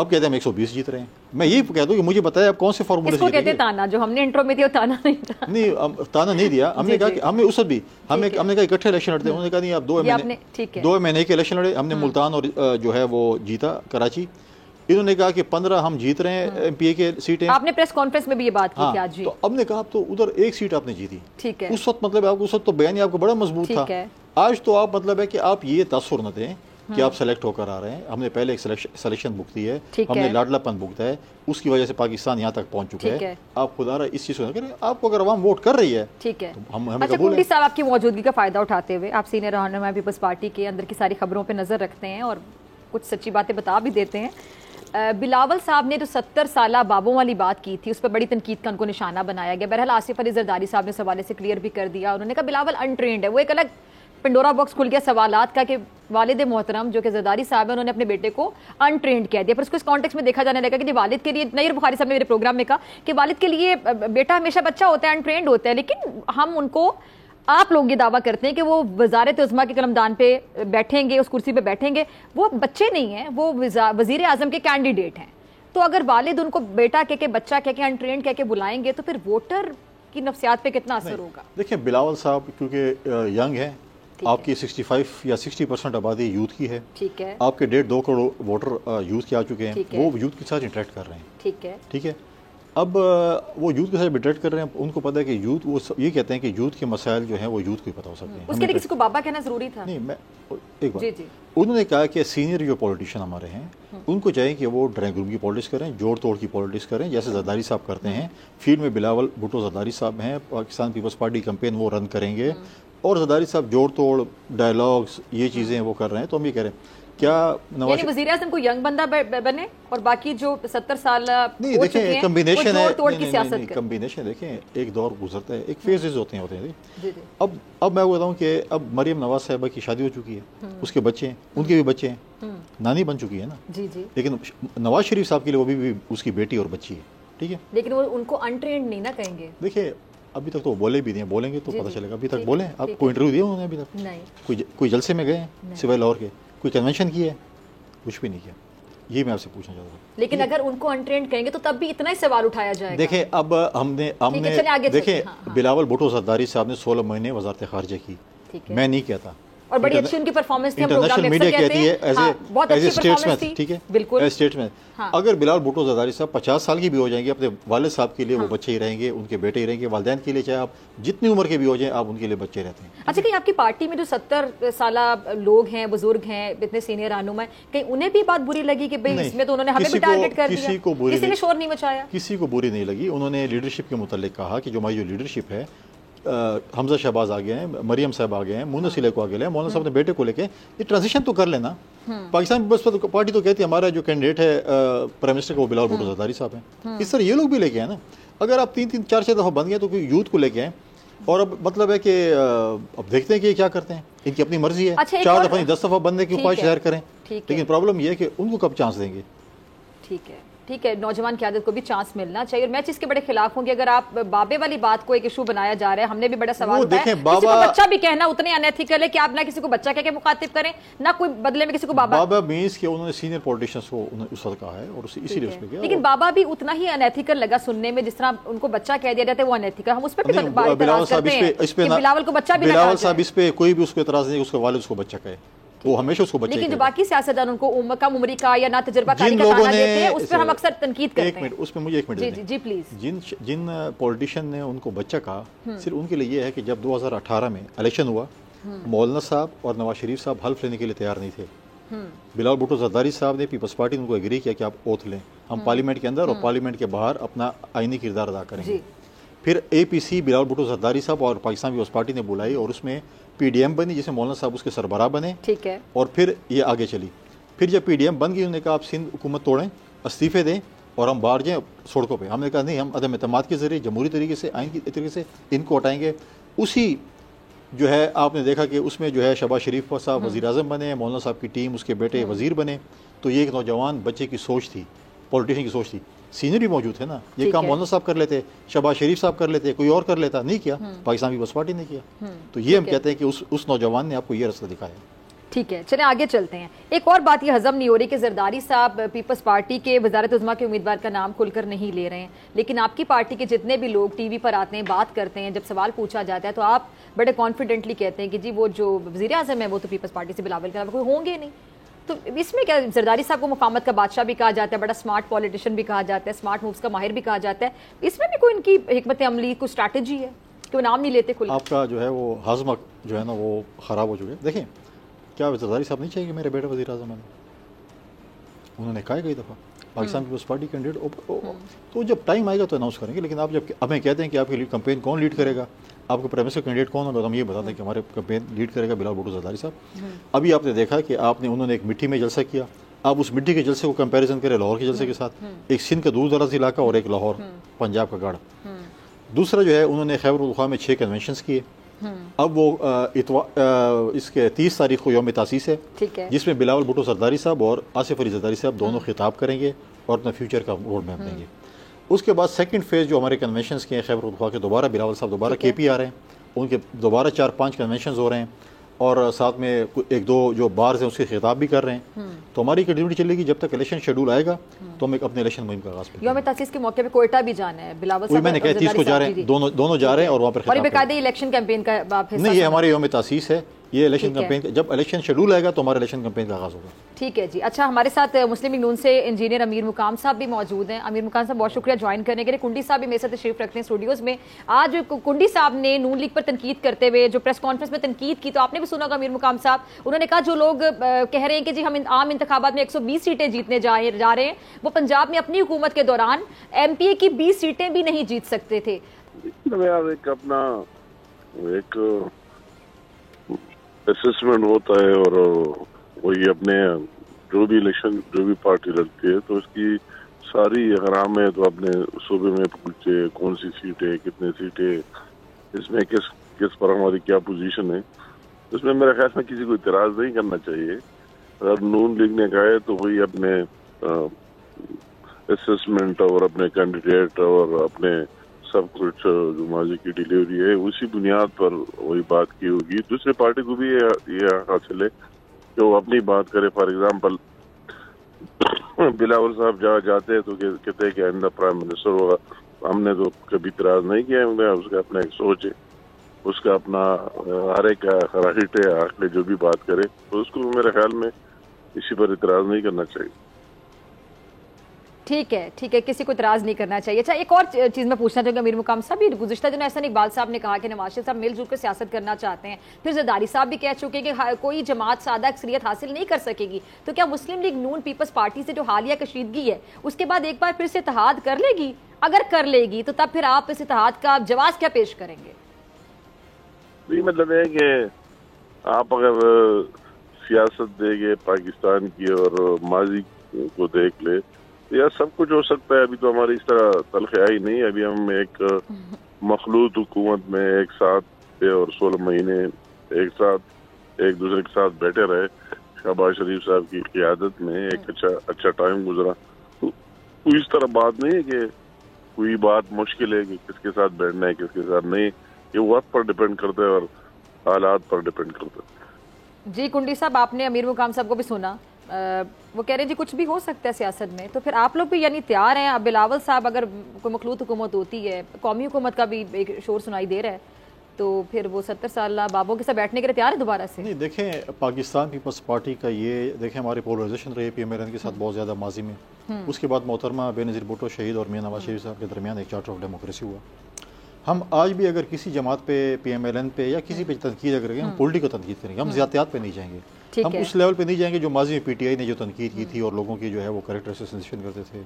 اب کہتے ہیں ہم 120 جیت رہے ہیں. میں یہ کہتا ہوں کہ مجھے بتایا آپ کون سے فارمولے اس کو کہتے ہیں تانا, جو ہم نے انٹرو میں دیا تانا نہیں تھا. نہیں, تانا نہیں دیا. ہم نے کہا کہ ہم نے اس وقت بھی ہم نے کہا اکٹھے الیکشن لڑتے ہیں. انہوں نے کہا نہیں آپ 2 مہینے کے الیکشن لڑے. ہم نے ملتان اور جو ہے وہ جیتا کراچی. انہوں نے کہا کہ 15 ہم جیت رہے ہیں ایم پی اے کے سیٹیں. آپ نے پریس کانفرنس میں بھی یہ بات کی تھی آج. تو ہم نے کہا تو ادھر ایک سیٹ آپ نے جیتی. ٹھیک ہے. اس وقت مطلب آپ کو اس وقت تو بیان آپ کو بڑا مضبوط تھا. آج تو آپ مطلب ہے کہ آپ یہ تاثر نہ دیں کہ آپ سلیکٹ ہو کر آ رہے ہیں. ہم نے پہلے ایک سلیکشن بک دی ہے, ہم نے لاڈلا پن بک ہے, اس کی وجہ سے پاکستان یہاں تک پہنچ چکا ہے. آپ خدا رہا اس چیز کو نہ کریں. آپ کو اگر عوام ووٹ کر رہی ہے ٹھیک ہے. اچھا, کنڈی صاحب آپ کی موجودگی کا فائدہ اٹھاتے ہوئے, آپ سینئر رہنما پیپلز پارٹی کے اندر کی ساری خبروں پہ نظر رکھتے ہیں اور کچھ سچی باتیں بتا بھی دیتے ہیں. بلاول صاحب نے جو 70 سالہ بابوں والی بات کی تھی اس پہ بڑی تنقید کا ان کو نشانہ بنایا گیا. بہرحال آصف علی زرداری صاحب نے اس حوالے سے کلیئر بھی کر دیا. انہوں نے کہا بلاول انٹرینڈ ہے. وہ ایک الگ پنڈورا باکس کھل گیا سوالات کا کہ والد محترم جو کہ زرداری صاحب ہیں انہوں نے اپنے بیٹے کو انٹرینڈ کہہ دیا. پر اس کو اس کانٹیکس میں دیکھا جانے لگا کہ والد کے لیے, نیر بخاری صاحب نے میرے پروگرام میں کہا کہ والد کے لیے بیٹا ہمیشہ بچہ ہوتا ہے, انٹرینڈ ہوتا ہے, لیکن ہم ان کو, آپ لوگ یہ دعویٰ کرتے ہیں کہ وہ وزارت عظمیٰ کے قلمدان پہ بیٹھیں گے, اس کرسی پہ بیٹھیں گے. وہ بچے نہیں ہیں, وہ وزیر اعظم کے کینڈیڈیٹ ہیں. تو اگر والد ان کو بیٹا کہہ کے, بچہ کہہ کے, انٹرینڈ کہہ کے بلائیں گے تو پھر ووٹر کی نفسیات پہ کتنا اثر ہوگا؟ دیکھیں بلاول صاحب کیونکہ ینگ ہیں, آپ کی 65 یا 60% آبادی یوتھ کی ہے. ٹھیک ہے. آپ کے 1.5-2 کروڑ ووٹر یوتھ کے آ چکے ہیں. وہ یوتھ کے ساتھ انٹریکٹ کر رہے ہیں. ٹھیک ہے. ٹھیک ہے. اب وہ یوتھ کے ساتھ انٹریکٹ کر رہے ہیں. ان کو پتہ ہے کہ یوتھ, وہ یہ کہتے ہیں کہ یوتھ کے مسائل جو ہیں وہ یوتھ کو ہی پتہ ہو سکتے ہیں. اس کے لیے کسی کو بابا کہنا ضروری تھا؟ نہیں, میں ایک بات, انہوں نے کہا کہ سینئر جو پولیٹیشین ہمارے ہیں ان کو چاہیے کہ وہ ڈرائنگ روم کی پالیٹکس کریں, جوڑ توڑ کی پالیٹکس کریں, جیسے زرداری صاحب کرتے ہیں. فیلڈ میں بلاول بھٹو زرداری صاحب ہیں, پاکستان پیپلز پارٹی کمپین وہ رن کریں گے, اور زرداری صاحب جوڑ توڑ ڈائلاگس یہ چیزیں وہ کر رہے ہیں. تو ہم یہ کہہ رہے ہیں کیا یعنی وزیر اعظم کو ینگ بندہ بنے اور باقی جو 70 سال نہیں, دیکھیں کمبینیشن ہے, کمبینیشن دیکھیں ایک دور گزرتا ہے, ایک فیزز ہوتے ہیں. اب میں بتاؤں کہ اب مریم نواز صاحبہ کی شادی ہو چکی ہے, اس کے بچے ہیں, ان کے بھی بچے ہیں, نانی بن چکی ہے نا. لیکن نواز شریف صاحب کے لیے وہ بھی اس کی بیٹی اور بچی ہے. ٹھیک ہے, لیکن وہ ان کو انٹرینڈ نہیں نہ کہیں گے. دیکھیں ابھی تک تو بولے بھی نہیں, بولیں گے تو پتہ چلے گا. ابھی تک بولیں, آپ کو انٹرویو دیا انہوں نے ابھی تک؟ کوئی جلسے میں گئے ہیں سوائے لاہور کے؟ کوئی کنونشن کی ہے؟ کچھ بھی نہیں کیا. یہ میں آپ سے پوچھنا چاہتا ہوں. لیکن اگر ان کو انٹرینڈ کہیں گے تو تب بھی اتنا ہی سوال اٹھایا جائے گا. دیکھیں اب ہم نے دیکھیں بلاول بھٹو زرداری صاحب نے 16 مہینے وزارت خارجہ کی, میں نہیں کہتا, اور بڑی اچھی ان کی پرفارمنس تھی. انٹرنیشنل میڈیا کہتی ہے ایز اے اسٹیٹسمین, ٹھیک ہے, بالکل ایز اسٹیٹسمین. اگر بلاول بھٹو زرداری صاحب 50 سال کی بھی ہو جائیں گے, اپنے والد صاحب کے لیے وہ بچے ہی رہیں گے, ان کے بیٹے ہی رہیں گے, والدین کے لیے چاہے آپ جتنی عمر کے بھی ہو جائیں آپ ان کے لیے بچے رہتے ہیں. اچھا, کہیں آپ کی پارٹی میں جو 70 سالہ لوگ ہیں, بزرگ ہیں, اتنے سینئر رہنما ہیں, کہیں انہیں بھی بات بری لگی کہ بھئی اس میں تو انہوں نے ہمیں بھی ٹارگٹ کر دیا؟ کسی نے شور نہیں مچایا؟ کسی کو بری نہیں لگی. انہوں نے لیڈرشپ کے متعلق کہا کہ جو ہماری جو لیڈرشپ ہے, حمزہ شہباز آگے ہیں, مریم صاحب آگے ہیں, مونس سلیق کو آگے لیں, مولانا صاحب نے بیٹے کو لے کے یہ ٹرانزیشن تو کر لینا. پاکستان پیپلز پارٹی تو کہتی ہے ہمارا جو کینڈیڈیٹ ہے پرائم منسٹر کا وہ بلاول بھٹو زرداری صاحب ہیں. اس طرح یہ لوگ بھی لے کے آئے نا. اگر آپ 3-3 4-6 دفعہ بن گئے تو کوئی یوتھ کو لے کے آئیں, اور اب مطلب ہے کہ اب دیکھتے ہیں کہ یہ کیا کرتے ہیں, ان کی اپنی مرضی ہے. 4 دفعہ نہیں 10 دفعہ بننے کی خواہش ظاہر کریں, لیکن پرابلم یہ ہے کہ ان کو کب چانس دیں گے. ٹھیک ہے, ٹھیک ہے, نوجوان قیادت کو بھی چانس ملنا چاہیے. اور میں چیز کے بڑے خلاف ہوں کہ اگر آپ بابے والی بات کو ایک ایشو بنایا جا رہا ہے, ہم نے بھی بڑا سوال اٹھایا, کسی کو بچہ بھی کہنا اتنے انیتھیکل ہے کہ آپ نہ کسی کو بچہ کہہ کے مخاطب کریں, نہ کوئی بدلے میں کسی کو بابا. بابا مینس کہ انہوں نے سینئر پولیٹیشینز کو اس وقت کہا ہے اور اسی لیے اس میں کیا. لیکن بابا بھی اتنا ہی انیتھیکل لگا سننے میں جس طرح ان کو بچہ کہہ دیا جاتا ہے, وہ انیتھیکل. ہم اس پہ بھی اعتراض کرتے ہیں کہ بلاول کو بچہ بھی نہ کہا جائے. بلاول صاحب اس پہ کوئی بھی اس کو اعتراض نہیں, اس کے والد اس کو بچہ کہے, وہ ہمیشہ اس کو بچے. لیکن جو باقی سیاستدان ان کو کم عمری کا یا نہ تجربہ کاری کا تانا دیتے ہیں, اس پر ہم اکثر تنقید کرتے ہیں. اس میں مجھے 1 منٹ دیں. جی پلیز. جن پولیٹیشین نے ان کو بچہ کہا, صرف ان کے لیے یہ ہے کہ جب 2018 میں الیکشن ہوا, مولانا صاحب اور نواز شریف صاحب حلف لینے کے لیے تیار نہیں تھے. بلاول بھٹو زرداری صاحب نے پیپلز پارٹی نے ان کو ایگری کیا کہ آپ اوتھ لیں, ہم پارلیمنٹ کے اندر اور پارلیمنٹ کے باہر اپنا آئینی کردار ادا کریں گے. پھر اے پی سی بلاول بھٹو زرداری صاحب اور پاکستان پیپلز پارٹی نے بلائی, اور اس میں پی ڈی ایم بنی, جس میں مولانا صاحب اس کے سربراہ بنے. ٹھیک ہے. اور پھر یہ آگے چلی. پھر جب پی ڈی ایم بن گئی, انہوں نے کہا آپ سندھ حکومت توڑیں, استعفے دیں اور ہم باہر جائیں سڑکوں پہ. ہم نے کہا نہیں, ہم عدم اعتماد کے ذریعے جمہوری طریقے سے, آئین کی طریقے سے ان کو ہٹائیں گے. اسی جو ہے آپ نے دیکھا کہ اس میں جو ہے شہباز شریف صاحب وزیر اعظم بنے, مولانا صاحب کی ٹیم اس کے بیٹے وزیر بنے. تو یہ ایک نوجوان بچے کی سوچ تھی, پولیٹیشین کی سوچ تھی. سینئر بھی موجود تھے نا, یہ کام مولانا صاحب کر لیتے, شہباز شریف صاحب کر لیتے, کوئی اور کر لیتا, نہیں کیا, پاکستان پیپلز پارٹی نے کیا. تو یہ ہم کہتے ہیں کہ اس نوجوان نے آپ کو یہ رستہ دکھایا. ٹھیک ہے، چلیں آگے چلتے ہیں. ایک اور بات یہ ہضم نہیں ہو رہی کہ زرداری صاحب پیپلز پارٹی کے وزارت عظمیٰ کے امیدوار کا نام کھل کر نہیں لے رہے ہیں، لیکن آپ کی پارٹی کے جتنے بھی لوگ ٹی وی پر آتے ہیں بات کرتے ہیں، جب سوال پوچھا جاتا ہے تو آپ بڑے کانفیڈنٹلی کہتے ہیں کہ جی وہ جو وزیر اعظم ہے وہ تو پیپلز پارٹی سے بلاول کے علاوہ کوئی ہوں گے نہیں. تو اس میں کیا زرداری صاحب کو مفاہمت کا بادشاہ بھی کہا جاتا ہے، بڑا اسمارٹ پولیٹیشین بھی کہا جاتا ہے، اسمارٹ مووز کا ماہر بھی کہا جاتا ہے، اس میں بھی کوئی ان کی حکمت عملی کوئی اسٹریٹجی ہے کہ وہ نام نہیں لیتے کھل؟ آپ کا جو ہے وہ ہاضمہ جو ہے نا وہ خراب ہو چکے. دیکھیں کیا زرداری صاحب نہیں چاہیے کہ میرے بیٹا وزیر اعظم ہے؟ انہوں نے کہا ہے کئی دفعہ پاکستان پیپلز پارٹی کینڈیڈیٹ، تو جب ٹائم آئے گا تو اناؤنس کریں گے. لیکن آپ جب ہمیں کہتے ہیں کہ آپ کی کمپین کون لیڈ کرے گا، آپ کے پرائمری کینڈیڈیٹ کون ہوگا، تو ہم یہ بتاتے ہیں کہ ہمارے کمپین لیڈ کرے گا بلال بھٹو زرداری صاحب. ابھی آپ نے دیکھا کہ انہوں نے ایک مٹی میں جلسہ کیا. آپ اس مٹی کے جلسے کو کمپیریزن کریں لاہور کے جلسے کے ساتھ، ایک سندھ کا دور دراز علاقہ اور ایک لاہور پنجاب کا گڑھ. دوسرا جو ہے انہوں نے خیبر پختونخوا میں 6 کنونشنز کیے. اب وہ اس کے 30 تاریخ کو یوم تاسیس ہے، جس میں بلاول بھٹو زرداری صاحب اور آصف علی زرداری صاحب دونوں خطاب کریں گے اور اپنا فیوچر کا روڈ میپ دیں گے. اس کے بعد سیکنڈ فیز جو ہمارے کنونشنز کے ہیں خیبر پختونخوا کے، دوبارہ بلاول صاحب دوبارہ کے پی آ رہے ہیں، ان کے دوبارہ 4-5 کنونشنز ہو رہے ہیں اور ساتھ میں 1-2 جو بارز ہیں اس کے خطاب بھی کر رہے ہیں. تو ہماری کنٹینیوٹی چلے گی جب تک الیکشن شیڈول آئے گا تو ہم اپنے الیکشن مہم کا آغاز کریں گے. یوم تاسیس کے موقع پہ کوئٹہ بھی جانا ہے بلاول صاحب، میں نے کہا 30 کو جا رہے ہیں، دونوں جا رہے ہیں اور وہاں پر اور یہ باقاعدہ الیکشن کیمپین کا نہیں، یہ ہمارے یوم تاسیس ہے، یہ الیکشن کیمپین جب الیکشن شیڈول آئے گا تو ہمارا الیکشن کیمپین کا آغاز ہوگا. ٹھیک ہے جی. اچھا، ہمارے ساتھ مسلم لیگ نون سے انجینئر امیر مقام صاحب بھی موجود ہیں. امیر مقام صاحب بہت شکریہ جوائن کرنے کے لیے. کنڈی صاحب بھی میرے ساتھ تشریف رکھتے ہیں اسٹوڈیوز میں. آج کنڈی صاحب نے نون لیگ پر تنقید کرتے ہوئے جو پریس کانفرنس میں تنقید کی، تو آپ نے بھی سنا ہوگا امیر مقام صاحب، انہوں نے کہا جو لوگ کہہ رہے ہیں کہ جی ہم عام انتخابات میں 120 سیٹیں جیتنے جا رہے ہیں، وہ پنجاب میں اپنی حکومت کے دوران ایم پی اے کی 20 سیٹیں بھی نہیں جیت سکتے تھے. اپنا ایک اسسمنٹ ہوتا ہے اور وہی اپنے جو بھی الیکشن جو بھی پارٹی لڑتی ہے تو اس کی ساری احرام ہے تو اپنے صوبے میں پوچھے کون سی سیٹیں، کتنے سیٹیں، اس میں کس پر ہماری کیا پوزیشن ہے. اس میں میرے خیال میں کسی کو اعتراض نہیں کرنا چاہیے. اگر نون لیگ نے کہا ہے تو وہی اپنے اسسمنٹ اور اپنے کینڈیڈیٹ اور اپنے سب کچھ جو ماضی کی ڈیلیوری ہے اسی بنیاد پر وہی بات کی ہوگی. دوسرے پارٹی کو بھی یہ حاصل ہے کہ وہ اپنی بات کرے. فار ایگزامپل بلاول صاحب جہاں جاتے ہیں تو کہتے ہیں کہ آئندہ پرائم منسٹر ہوگا. ہم نے تو کبھی اعتراض نہیں کیا. اس کا اپنا ایک سوچ ہے، اس کا اپنا ہر ایک رائٹ ہے آخر جو بھی بات کرے، تو اس کو میرے خیال میں اسی پر اعتراض نہیں کرنا چاہیے. ٹھیک ہے، کسی کو اعتراض نہیں کرنا چاہیے. اچھا، ایک اور چیز میں پوچھنا چاہوں گا امیر مقام صاحب، یہ گزشتہ دنوں احسن اقبال صاحب نے کہا کہ نواز شریف صاحب مل جل کر سیاست کرنا چاہتے ہیں. پھر زرداری صاحب بھی کہہ چکے کہ کوئی جماعت سادہ اکثریت حاصل نہیں کر سکے گی. تو کیا مسلم لیگ نون پیپلز پارٹی سے جو حالیہ کشیدگی ہے اس کے بعد ایک بار پھر سے اتحاد کر لے گی؟ اگر کر لے گی تو تب پھر آپ اس اتحاد کا جواز کیا پیش کریں گے؟ یہ مطلب ہے کہ آپ اگر سیاست دیں گے پاکستان کی اور ماضی کو دیکھ لے یا سب کچھ ہو سکتا ہے. ابھی تو ہماری اس طرح تلخی آئی نہیں. ابھی ہم ایک مخلوط حکومت میں ایک ساتھ تھے اور 16 مہینے ایک ساتھ ایک دوسرے کے ساتھ بیٹھے رہے. شہباز شریف صاحب کی قیادت میں ایک اچھا ٹائم گزرا. تو کوئی اس طرح بات نہیں ہے کہ کوئی بات مشکل ہے کہ کس کے ساتھ بیٹھنا ہے کس کے ساتھ نہیں. یہ وقت پر ڈیپینڈ کرتا ہے اور حالات پر ڈیپینڈ کرتا ہے. جی کنڈی صاحب، آپ نے امیر مقام صاحب کو بھی سنا، وہ کہہ رہے ہیں جی کچھ بھی ہو سکتا ہے سیاست میں. تو پھر آپ لوگ بھی یعنی تیار ہیں؟ اب بلاول صاحب اگر کوئی مخلوط حکومت ہوتی ہے، قومی حکومت کا بھی ایک شور سنائی دے رہا ہے، تو پھر وہ 70 سالہ بابوں کے ساتھ بیٹھنے کے لیے تیار ہے دوبارہ سے؟ نہیں، دیکھیں پاکستان پیپلز پارٹی کا یہ دیکھیں ہماری پولرائزیشن رہی پی ایم ایل این کے ساتھ بہت زیادہ ماضی میں. اس کے بعد محترمہ بے نظیر بھٹو شہید اور میاں نواز شریف صاحب کے درمیان ایک چارٹر آف ڈیموکریسی ہوا. ہم آج بھی اگر کسی جماعت پہ پی ایم ایل این پہ یا کسی پہ تنقید اگر کریں گے، ہم پولیٹیکل تنقید کریں گے، ہم زیادتیات پہ نہیں جائیں گے. ہم اس لیول پہ نہیں جائیں گے جو ماضی میں پی ٹی آئی نے جو تنقید کی تھی اور لوگوں کی جو ہے وہ کریکٹر اسیسنیشن کرتے تھے،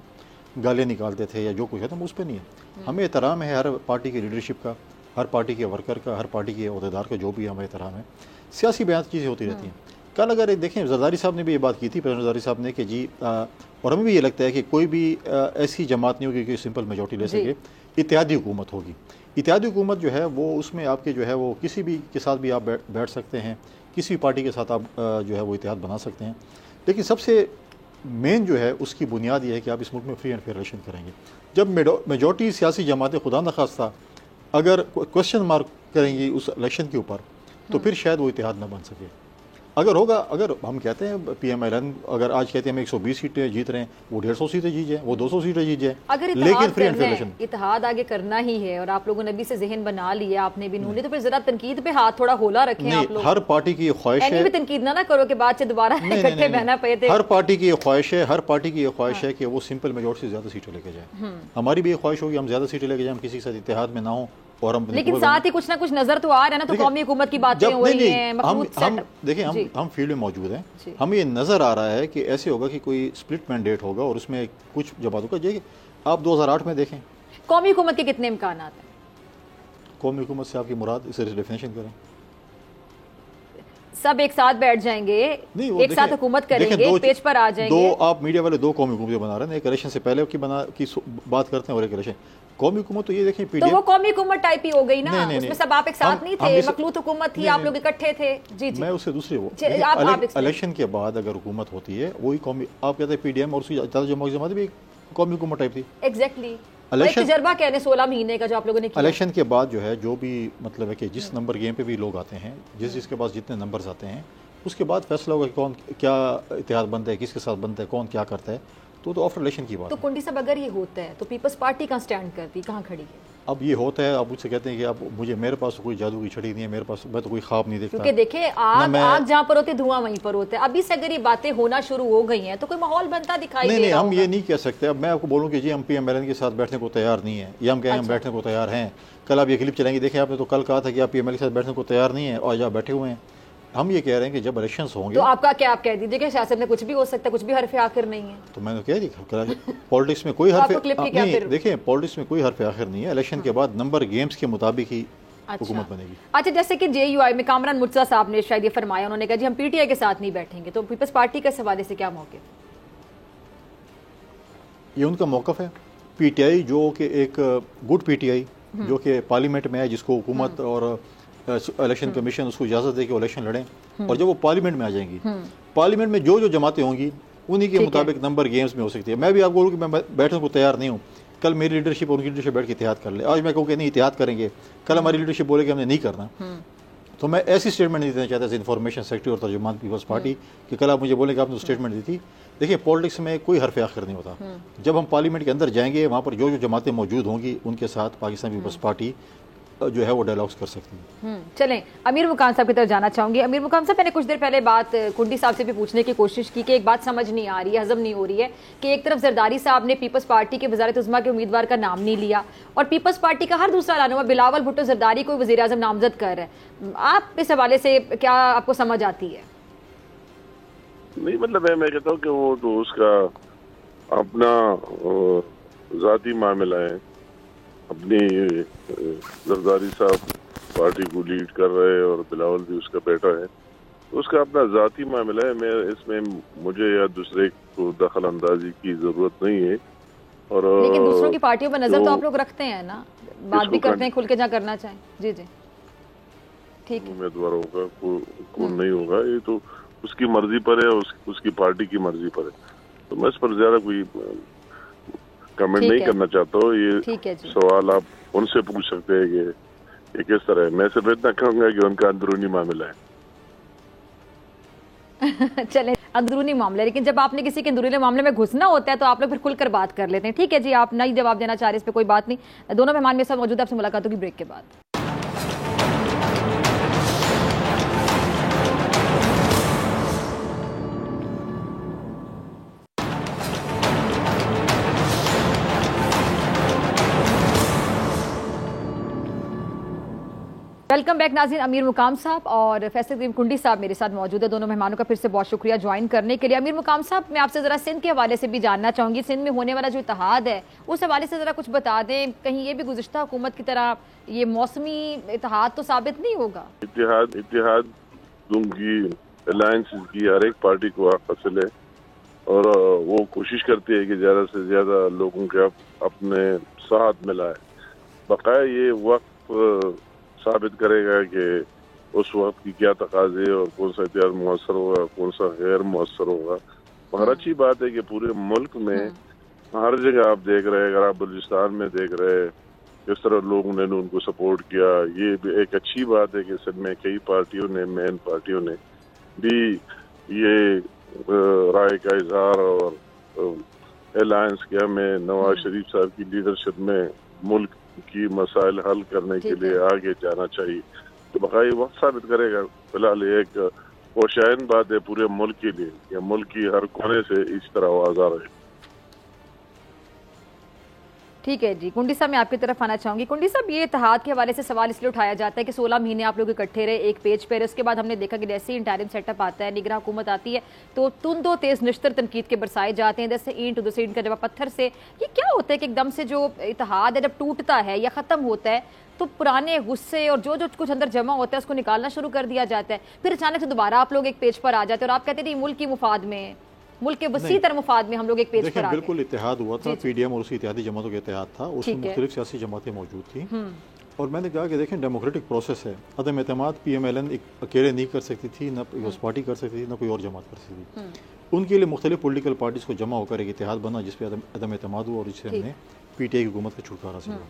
گالیاں نکالتے تھے یا جو کچھ ہے، ہم اس پہ نہیں ہیں. ہمیں احترام ہے ہر پارٹی کی لیڈرشپ کا، ہر پارٹی کے ورکر کا، ہر پارٹی کے عہدیدار کا، جو بھی ہمیں احترام ہے. سیاسی بیان چیزیں ہوتی رہتی ہیں. کل اگر دیکھیں زرداری صاحب نے بھی یہ بات کی تھی، پریزیڈنٹ زرداری صاحب نے کہ جی اور ہمیں بھی یہ لگتا ہے کہ کوئی بھی ایسی جماعت نہیں ہوگی کہ سمپل میجورٹی لے سکے. اتحادی حکومت ہوگی. اتحادی حکومت جو ہے وہ اس میں آپ کے جو ہے وہ کسی بھی کے ساتھ بھی آپ بیٹھ سکتے ہیں، کسی بھی پارٹی کے ساتھ آپ جو ہے وہ اتحاد بنا سکتے ہیں. لیکن سب سے مین جو ہے اس کی بنیاد یہ ہے کہ آپ اس ملک میں فری اینڈ فیئر الیکشن کریں گے. جب میجورٹی سیاسی جماعتیں خدا نخواستہ اگر کوشچن مارک کریں گی اس الیکشن کے اوپر تو پھر شاید وہ اتحاد نہ بن سکے. اگر ہوگا، اگر ہم کہتے ہیں پی ایم ایل این اگر آج کہتے ہیں ہم 120 سیٹیں جیت رہے ہیں، وہ 150 سیٹیں جیت جائیں، وہ 200 سیٹیں جیت جائیں، اگر لیکن فری اینڈ فیئر الیکشن اتحاد آگے کرنا ہی ہے اور آپ لوگوں نے ابھی سے ذہن بنا لیا آپ نے بھی نونی، تو پھر ذرا تنقید پہ ہاتھ تھوڑا ہولا رکھیں آپ لوگ. ہر پارٹی کی یہ خواہش ہے، بھی تنقید نہ کرو کہ بعد سے دوبارہ اکٹھے بہنا پڑے تھے. ہر پارٹی کی یہ خواہش ہے، ہر پارٹی کی یہ خواہش ہے کہ وہ سمپل میجورٹی سے زیادہ سیٹیں لے کے جائیں. ہماری بھی یہ خواہش ہوگی ہم زیادہ سیٹیں لے کے جائیں، ہم کسی کے ساتھ اتحاد میں نہ ہوں. اور ہم لیکن ساتھ ہی کچھ نہ کچھ نظر تو آ رہا ہے نا، تو قومی حکومت کی باتیں ہو رہی ہیں. دیکھیں ہم فیلڈ میں موجود ہیں، ہمیں یہ نظر آ رہا ہے کہ ایسے ہوگا کہ کوئی اسپلٹ مینڈیٹ ہوگا اور اس میں کچھ جماعتوں کا جائے. آپ 2008 میں دیکھیں قومی حکومت کے کتنے امکانات ہیں؟ قومی حکومت سے آپ کی مراد اسے ڈیفینیشن کریں. سب ایک ساتھ بیٹھ جائیں گے، ایک ساتھ حکومت کریں گے، ایک پیج پر آ جائیں گے. دو آپ میڈیا والے دو قومی حکومتیں بنا رہے ہیں، ایک الیکشن سے پہلے کی بات کرتے ہیں اور ایک الیکشن. قومی حکومت تو یہ دیکھیں پی ڈی ایم، تو وہ قومی حکومت ٹائپ ہی ہو گئی نا، اس میں سب آپ ایک ساتھ نہیں تھے، مخلوط حکومت تھی، آپ لوگ اکٹھے تھے. جی جی میں اس سے دوسری الیکشن کے بعد اگر حکومت ہوتی ہے وہی قومی، آپ کہتے ہیں پی ڈی ایم اور اس کی جماعت بھی قومی حکومت ٹائپ تھی. ایگزیکٹلی تجربہ کہنے 16 مہینے کا جو آپ لوگوں نے کیا. الیکشن کے بعد جو ہے جو بھی مطلب ہے کہ جس نمبر گیم پہ بھی لوگ آتے ہیں، جس کے پاس جتنے نمبرز آتے ہیں، اس کے بعد فیصلہ ہوگا کہ کون کیا اتحاد بنتا ہے، کس کے ساتھ بنتا ہے، کون کیا کرتا ہے. تو آفٹر الیکشن کی بات. تو کنڈی صاحب اگر یہ ہوتا ہے تو پیپلز پارٹی کہاں سٹینڈ کرتی، کہاں کھڑی ہے؟ اب یہ ہوتا ہے، اب مجھ سے کہتے ہیں کہ اب میرے پاس کوئی جادو کی چھڑی نہیں ہے، میرے پاس میں تو کوئی خواب نہیں دیکھتا. کیونکہ دیکھیں آگ جہاں پر ہوتے دھواں وہیں پر ہوتا ہے. ابھی سے اگر یہ باتیں ہونا شروع ہو گئی ہیں تو کوئی ماحول بنتا دکھائی دے رہا نہیں، ہم یہ نہیں کہہ سکتے. اب میں آپ کو بولوں کہ جی ہم پی ایم ایل این کے ساتھ بیٹھنے کو تیار نہیں ہیں، یا ہم کہیں ہم بیٹھنے کو تیار ہیں. کل آپ یہ کلپ چلائیں گے، دیکھیں آپ نے تو کل کہا تھا کہ آپ پی ایم ایل کے ساتھ بیٹھنے کو تیار نہیں ہیں اور آپ بیٹھے ہوئے ہیں. ہم یہ کہہ رہے ہیں کہ جب الیکشنز ہوں گے تو آپ کا کیا، آپ کہہ دیجیے کہ سیاست میں کچھ بھی ہو سکتا ہے، کچھ بھی حرف آخر نہیں ہے. تو میں نے کہہ دیا پالیٹکس میں کوئی حرف نہیں، دیکھیں پالیٹکس میں کوئی حرف آخر نہیں ہے. الیکشن کے بعد نمبر گیمز کے مطابق ہی حکومت بنے گی. اچھا، جیسے کہ جے یو آئی میں کامران مرتضیٰ صاحب نے شاید یہ فرمایا، انہوں نے کہا جی ہم پی ٹی آئی کے ساتھ نہیں بیٹھیں گے، تو پیپلز پارٹی کے حوالے سے کیا موقف؟ یہ ان کا موقف ہے. پی ٹی آئی جو کہ ایک گڈ پی ٹی آئی جو کہ پارلیمنٹ میں ہے، جس کو حکومت اور الیکشن کمیشن اس کو اجازت دے کہ الیکشن لڑیں، اور جب وہ پارلیمنٹ میں آ جائیں گی، پارلیمنٹ میں جو جماعتیں ہوں گی انہی کے مطابق نمبر گیمز میں ہو سکتی ہے. میں بھی آپ کو بولوں کہ میں بیٹھنے کو تیار نہیں ہوں. کل میری لیڈرشپ اور ان کی لیڈرشپ بیٹھ کے اتحاد کر لے. آج میں کہوں کہ نہیں اتحاد کریں گے، کل ہماری لیڈرشپ بولے کہ ہم نے نہیں کرنا، تو میں ایسی اسٹیٹمنٹ نہیں دینا چاہتا ایز انفارمیشن سیکرٹری اور ترجمان پیپلز پارٹی کہ کل آپ مجھے بولیں کہ آپ نے اسٹیٹمنٹ دی تھی. دیکھیے پالیٹکس میں کوئی حرف آخر نہیں ہوتا. جب ہم پارلیمنٹ کے اندر جائیں گے، وہاں پر جو جماعتیں موجود ہوں گی ان کے ساتھ پاکستان پیپلز پارٹی جو ہے وہ ڈائلاگز کر سکتی ہے. چلیں امیر مقام صاحب کی طرف جانا چاہوں گی. امیر مقام صاحب، میں نے کچھ دیر پہلے بات کنڈی صاحب سے بھی پوچھنے کی کوشش کی کہ ایک بات سمجھ نہیں آ رہی ہے، ہضم نہیں ہو رہی ہے کہ ایک طرف زرداری صاحب نے پیپلز پارٹی کے وزارت عظمیٰ کے امیدوار کا نام نہیں لیا، اور پیپلز پارٹی کا ہر دوسرا رہنما بلاول بھٹو زرداری کو وزیر اعظم نامزد کر رہا ہے. آپ اس حوالے سے کیا آپ کو سمجھ آتی ہے؟ نہیں، مطلب میں کہتا ہوں کہ وہ تو اس کا اپنا ذاتی معاملہ ہے. اپنی زرداری صاحب پارٹی کو لیڈ کر رہے اور بلاول بھی اس کا بیٹا ہے، اس کا اپنا ذاتی معاملہ ہے. میں اس میں مجھے یا دوسرے کو دخل اندازی کی ضرورت نہیں ہے. اور لیکن دوسروں کی پارٹیوں پر نظر تو آپ لوگ رکھتے ہیں نا، بات بھی کرتے ہیں کھل کے جہاں کرنا چاہیں. جی جی ٹھیک ہے. امیدوار ہوگا کون نہیں ہوگا یہ تو اس کی مرضی پر ہے، اس کی پارٹی کی مرضی پر ہے. تو میں اس پر زیادہ کوئی کمنٹ نہیں کرنا چاہتا ہوں. یہ سوال آپ ان سے پوچھ سکتے ہیں کہ یہ کس طرح ہے. میں صرف اتنا کہوں گا کہ ان کا اندرونی معاملہ ہے. چلیں اندرونی معاملہ، لیکن جب آپ نے کسی کے اندرونی معاملے میں گھسنا ہوتا ہے تو آپ لوگ پھر کھل کر بات کر لیتے ہیں. ٹھیک ہے جی، آپ نہیں جواب دینا چاہ رہے، اس پہ کوئی بات نہیں. دونوں مہمان میرے ساتھ موجود ہیں، آپ سے ملاقات ہوگی بریک کے بعد. ویلکم بیک ناظرین. امیر مقام صاحب اور فیصل کریم کنڈی صاحب میرے ساتھ موجود ہے. دونوں مہمانوں کا پھر سے بہت شکریہ جوائن کرنے کے لیے. امیر مقام صاحب، میں آپ سے ذرا سندھ کے حوالے سے بھی جاننا چاہوں گی. سندھ میں ہونے والا جو اتحاد ہے اس حوالے سے ذرا کچھ بتا دیں. کہیں یہ بھی گزشتہ حکومت کی طرح یہ موسمی اتحاد تو ثابت نہیں ہوگا؟ اتحاد کی الائنس کی ہر ایک پارٹی کو حاصل ہے اور وہ کوشش کرتی ہے کہ زیادہ سے زیادہ لوگوں کے اپنے ساتھ ملائے. بقایا یہ وقت ثابت کرے گا کہ اس وقت کی کیا تقاضے اور کون سا اتحاد مؤثر ہوگا، کون سا غیر مؤثر ہوگا. مگر اچھی بات ہے کہ پورے ملک میں ہر جگہ آپ دیکھ رہے، اگر آپ بلوچستان میں دیکھ رہے کس طرح لوگوں نے ان کو سپورٹ کیا. یہ بھی ایک اچھی بات ہے کہ سندھ میں کئی پارٹیوں نے، مین پارٹیوں نے بھی یہ رائے کا اظہار اور الائنس کیا ہمیں نواز شریف صاحب کی لیڈرشپ میں ملک کی مسائل حل کرنے کے لیے آگے جانا چاہیے. تو بقائی وقت ثابت کرے گا. فی الحال ایک خوشائن بات ہے پورے ملک کے لیے کہ ملک کی ہر کونے سے اس طرح آواز آ رہی ہے. ٹھیک ہے جی. کنڈی صاحب میں آپ کی طرف آنا چاہوں گی. کنڈی صاحب یہ اتحاد کے حوالے سے سوال اس لیے اٹھایا جاتا ہے کہ 16 مہینے آپ لوگ اکٹھے رہے ایک پیج پہ. اس کے بعد ہم نے دیکھا کہ جیسے ہی انٹرم سیٹ اپ آتا ہے, نگراں حکومت آتی ہے, تو تند و تیز نشتر تنقید کے برسائے جاتے ہیں جیسے اینٹ دوسرے اینٹ کا جواب پتھر سے. یہ کیا ہوتا ہے کہ ایک دم سے جو اتحاد ہے جب ٹوٹتا ہے یا ختم ہوتا ہے تو پرانے غصے اور جو کچھ اندر جمع ہوتا ہے اس کو نکالنا شروع کر دیا جاتا ہے, پھر اچانک سے دوبارہ آپ لوگ ایک پیج پر آ جاتے ہیں اور آپ کہتے ہیں ملک کی مفاد میں, ملک کے وسیع تر مفاد میں ہم لوگ ایک پیج پر آ گئے. بالکل اتحاد ہوا تھا, پی ڈی ایم اور اس کی اتحادی جماعتوں کا اتحاد تھا, اس میں مختلف سیاسی جماعتیں موجود تھیں. اور میں نے کہا کہ دیکھیں ڈیموکریٹک پروسیس ہے, عدم اعتماد پی ایم ایل این اکیلے نہیں کر سکتی تھی, نہ پیپلز پارٹی کر سکتی تھی, نہ کوئی اور جماعت کر سکتی تھی. ان کے لیے مختلف پولیٹیکل پارٹیز کو جمع ہو کر ایک اتحاد بنا جس پہ عدم اعتماد ہوا اور اس سے ہم نے پی ٹی آئی کی حکومت کا چھٹکارا سے ہوا.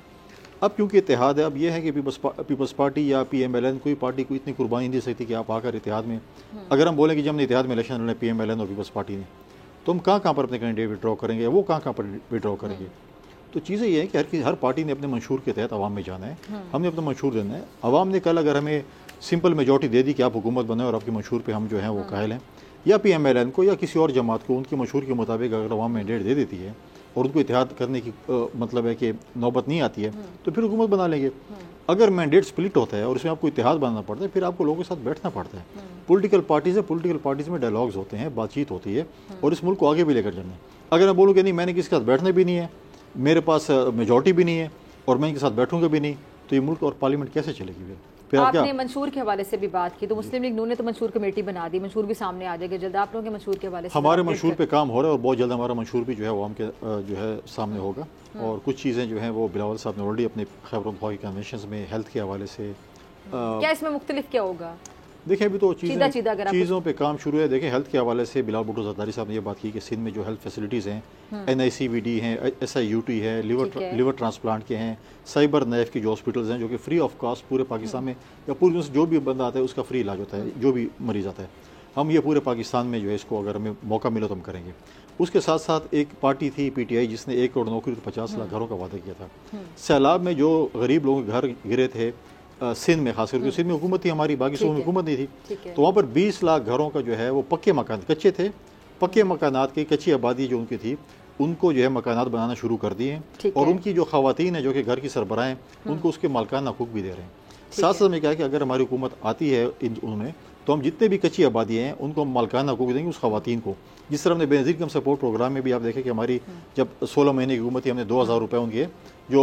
اب کیونکہ اتحاد ہے, اب یہ ہے کہ پیپلز پارٹی یا پی ایم ایل این کوئی پارٹی کو اتنی قربانی نہیں دے سکتی کہ آپ آ کر اتحاد میں, اگر ہم بولیں کہ جب ہم نے اتحاد میں الیکشن لڑنے پی ایم ایل این اور پیپلز پارٹی نے, تو ہم کہاں پر اپنے کینڈیڈیٹ وڈرا کریں گے, وہ کہاں پر وڈرا کریں گے. تو چیزیں یہ ہے کہ ہر پارٹی نے اپنے منشور کے تحت عوام میں جانا ہے, ہم نے اپنا منشور دینا ہے. عوام نے کل اگر ہمیں سمپل میجورٹی دے دی کہ آپ حکومت بنائیں اور آپ کے منشور پہ ہم جو ہیں وہ قائل ہیں, یا پی ایم ایل این کو یا کسی اور جماعت کو ان کے منشور کے مطابق اگر عوام مینڈیٹ دے دیتی ہے اور ان کو اتحاد کرنے کی مطلب ہے کہ نوبت نہیں آتی ہے, تو پھر حکومت بنا لیں گے. اگر مینڈیٹ سپلٹ ہوتا ہے اور اس میں آپ کو اتحاد بنانا پڑتا ہے, پھر آپ کو لوگوں کے ساتھ بیٹھنا پڑتا ہے. پولیٹیکل پارٹیز ہے, پولیٹیکل پارٹیز میں ڈائلاگز ہوتے ہیں, بات چیت ہوتی ہے, اور اس ملک کو آگے بھی لے کر جانا ہے. اگر میں بولوں کہ نہیں میں نے کسی کے ساتھ بیٹھنا بھی نہیں ہے, میرے پاس میجورٹی بھی نہیں ہے اور میں ان کے ساتھ بیٹھوں گا بھی نہیں, تو یہ ملک اور پارلیمنٹ کیسے چلے گی؟ آپ نے منشور کے حوالے سے بھی بات کی, تو مسلم لیگ نون نے تو منشور کمیٹی بنا دی, منشور بھی سامنے آ جائے گا جلد. آپ لوگوں کے منشور کے حوالے سے ہمارے منشور پہ کام ہو رہا ہے اور بہت جلد ہمارا منشور بھی جو ہے عوام کے جو ہے سامنے ہوگا. اور کچھ چیزیں جو ہیں وہ بلاول صاحب نے آلریڈی اپنے خیبر پختونخوا کی کنونشنز میں ہیلتھ کے حوالے سے, کیا اس میں مختلف کیا ہوگا؟ دیکھیں ابھی تو چیزوں پہ کام شروع ہے. دیکھیں ہیلتھ کے حوالے سے بلاول بھٹو زرداری صاحب نے یہ بات کی کہ سندھ میں جو ہیلتھ فیسلٹیز ہیں, این آئی سی وی ڈی ہیں, ایس آئی یو ٹی ہے, لیور ٹرانسپلانٹ کے ہیں, سائبر نیف کی جو ہاسپٹلز ہیں جو کہ فری آف کاسٹ پورے پاکستان میں یا پوری دنیا سے جو بھی بندہ آتا ہے اس کا فری علاج ہوتا ہے, جو بھی مریض آتا ہے. ہم یہ پورے پاکستان میں جو ہے اس کو اگر ہمیں موقع ملا تو ہم کریں گے. اس کے ساتھ ساتھ ایک پارٹی تھی پی ٹی آئی جس نے 1 کروڑ نوکری تو 50 لاکھ گھروں کا وعدہ کیا تھا. سیلاب میں جو غریب لوگوں کے گھر گرے تھے سندھ میں, خاص کر کے سندھ میں حکومت تھی ہماری, باقی صوبوں میں حکومت نہیں تھی, تو وہاں پر 20 لاکھ گھروں کا جو ہے وہ پکے مکان, کچے تھے, پکے مکانات کی کچی آبادی جو ان کی تھی ان کو جو ہے مکانات بنانا شروع کر دیے, اور ان کی جو خواتین ہیں جو کہ گھر کی سربراہ ہیں ان کو اس کے مالکانہ حقوق بھی دے رہے ہیں. ساتھ ساتھ میں کہا کہ اگر ہماری حکومت آتی ہے ان میں تو ہم جتنے بھی کچی آبادی ہیں ان کو مالکانہ حقوق دیں گے اس خواتین کو. جس طرح ہم نے بے نظیر انکم سپورٹ پروگرام میں بھی آپ دیکھیں کہ ہماری جب 16 مہینے کی حکومت تھی ہم نے 2000 روپے ان کے جو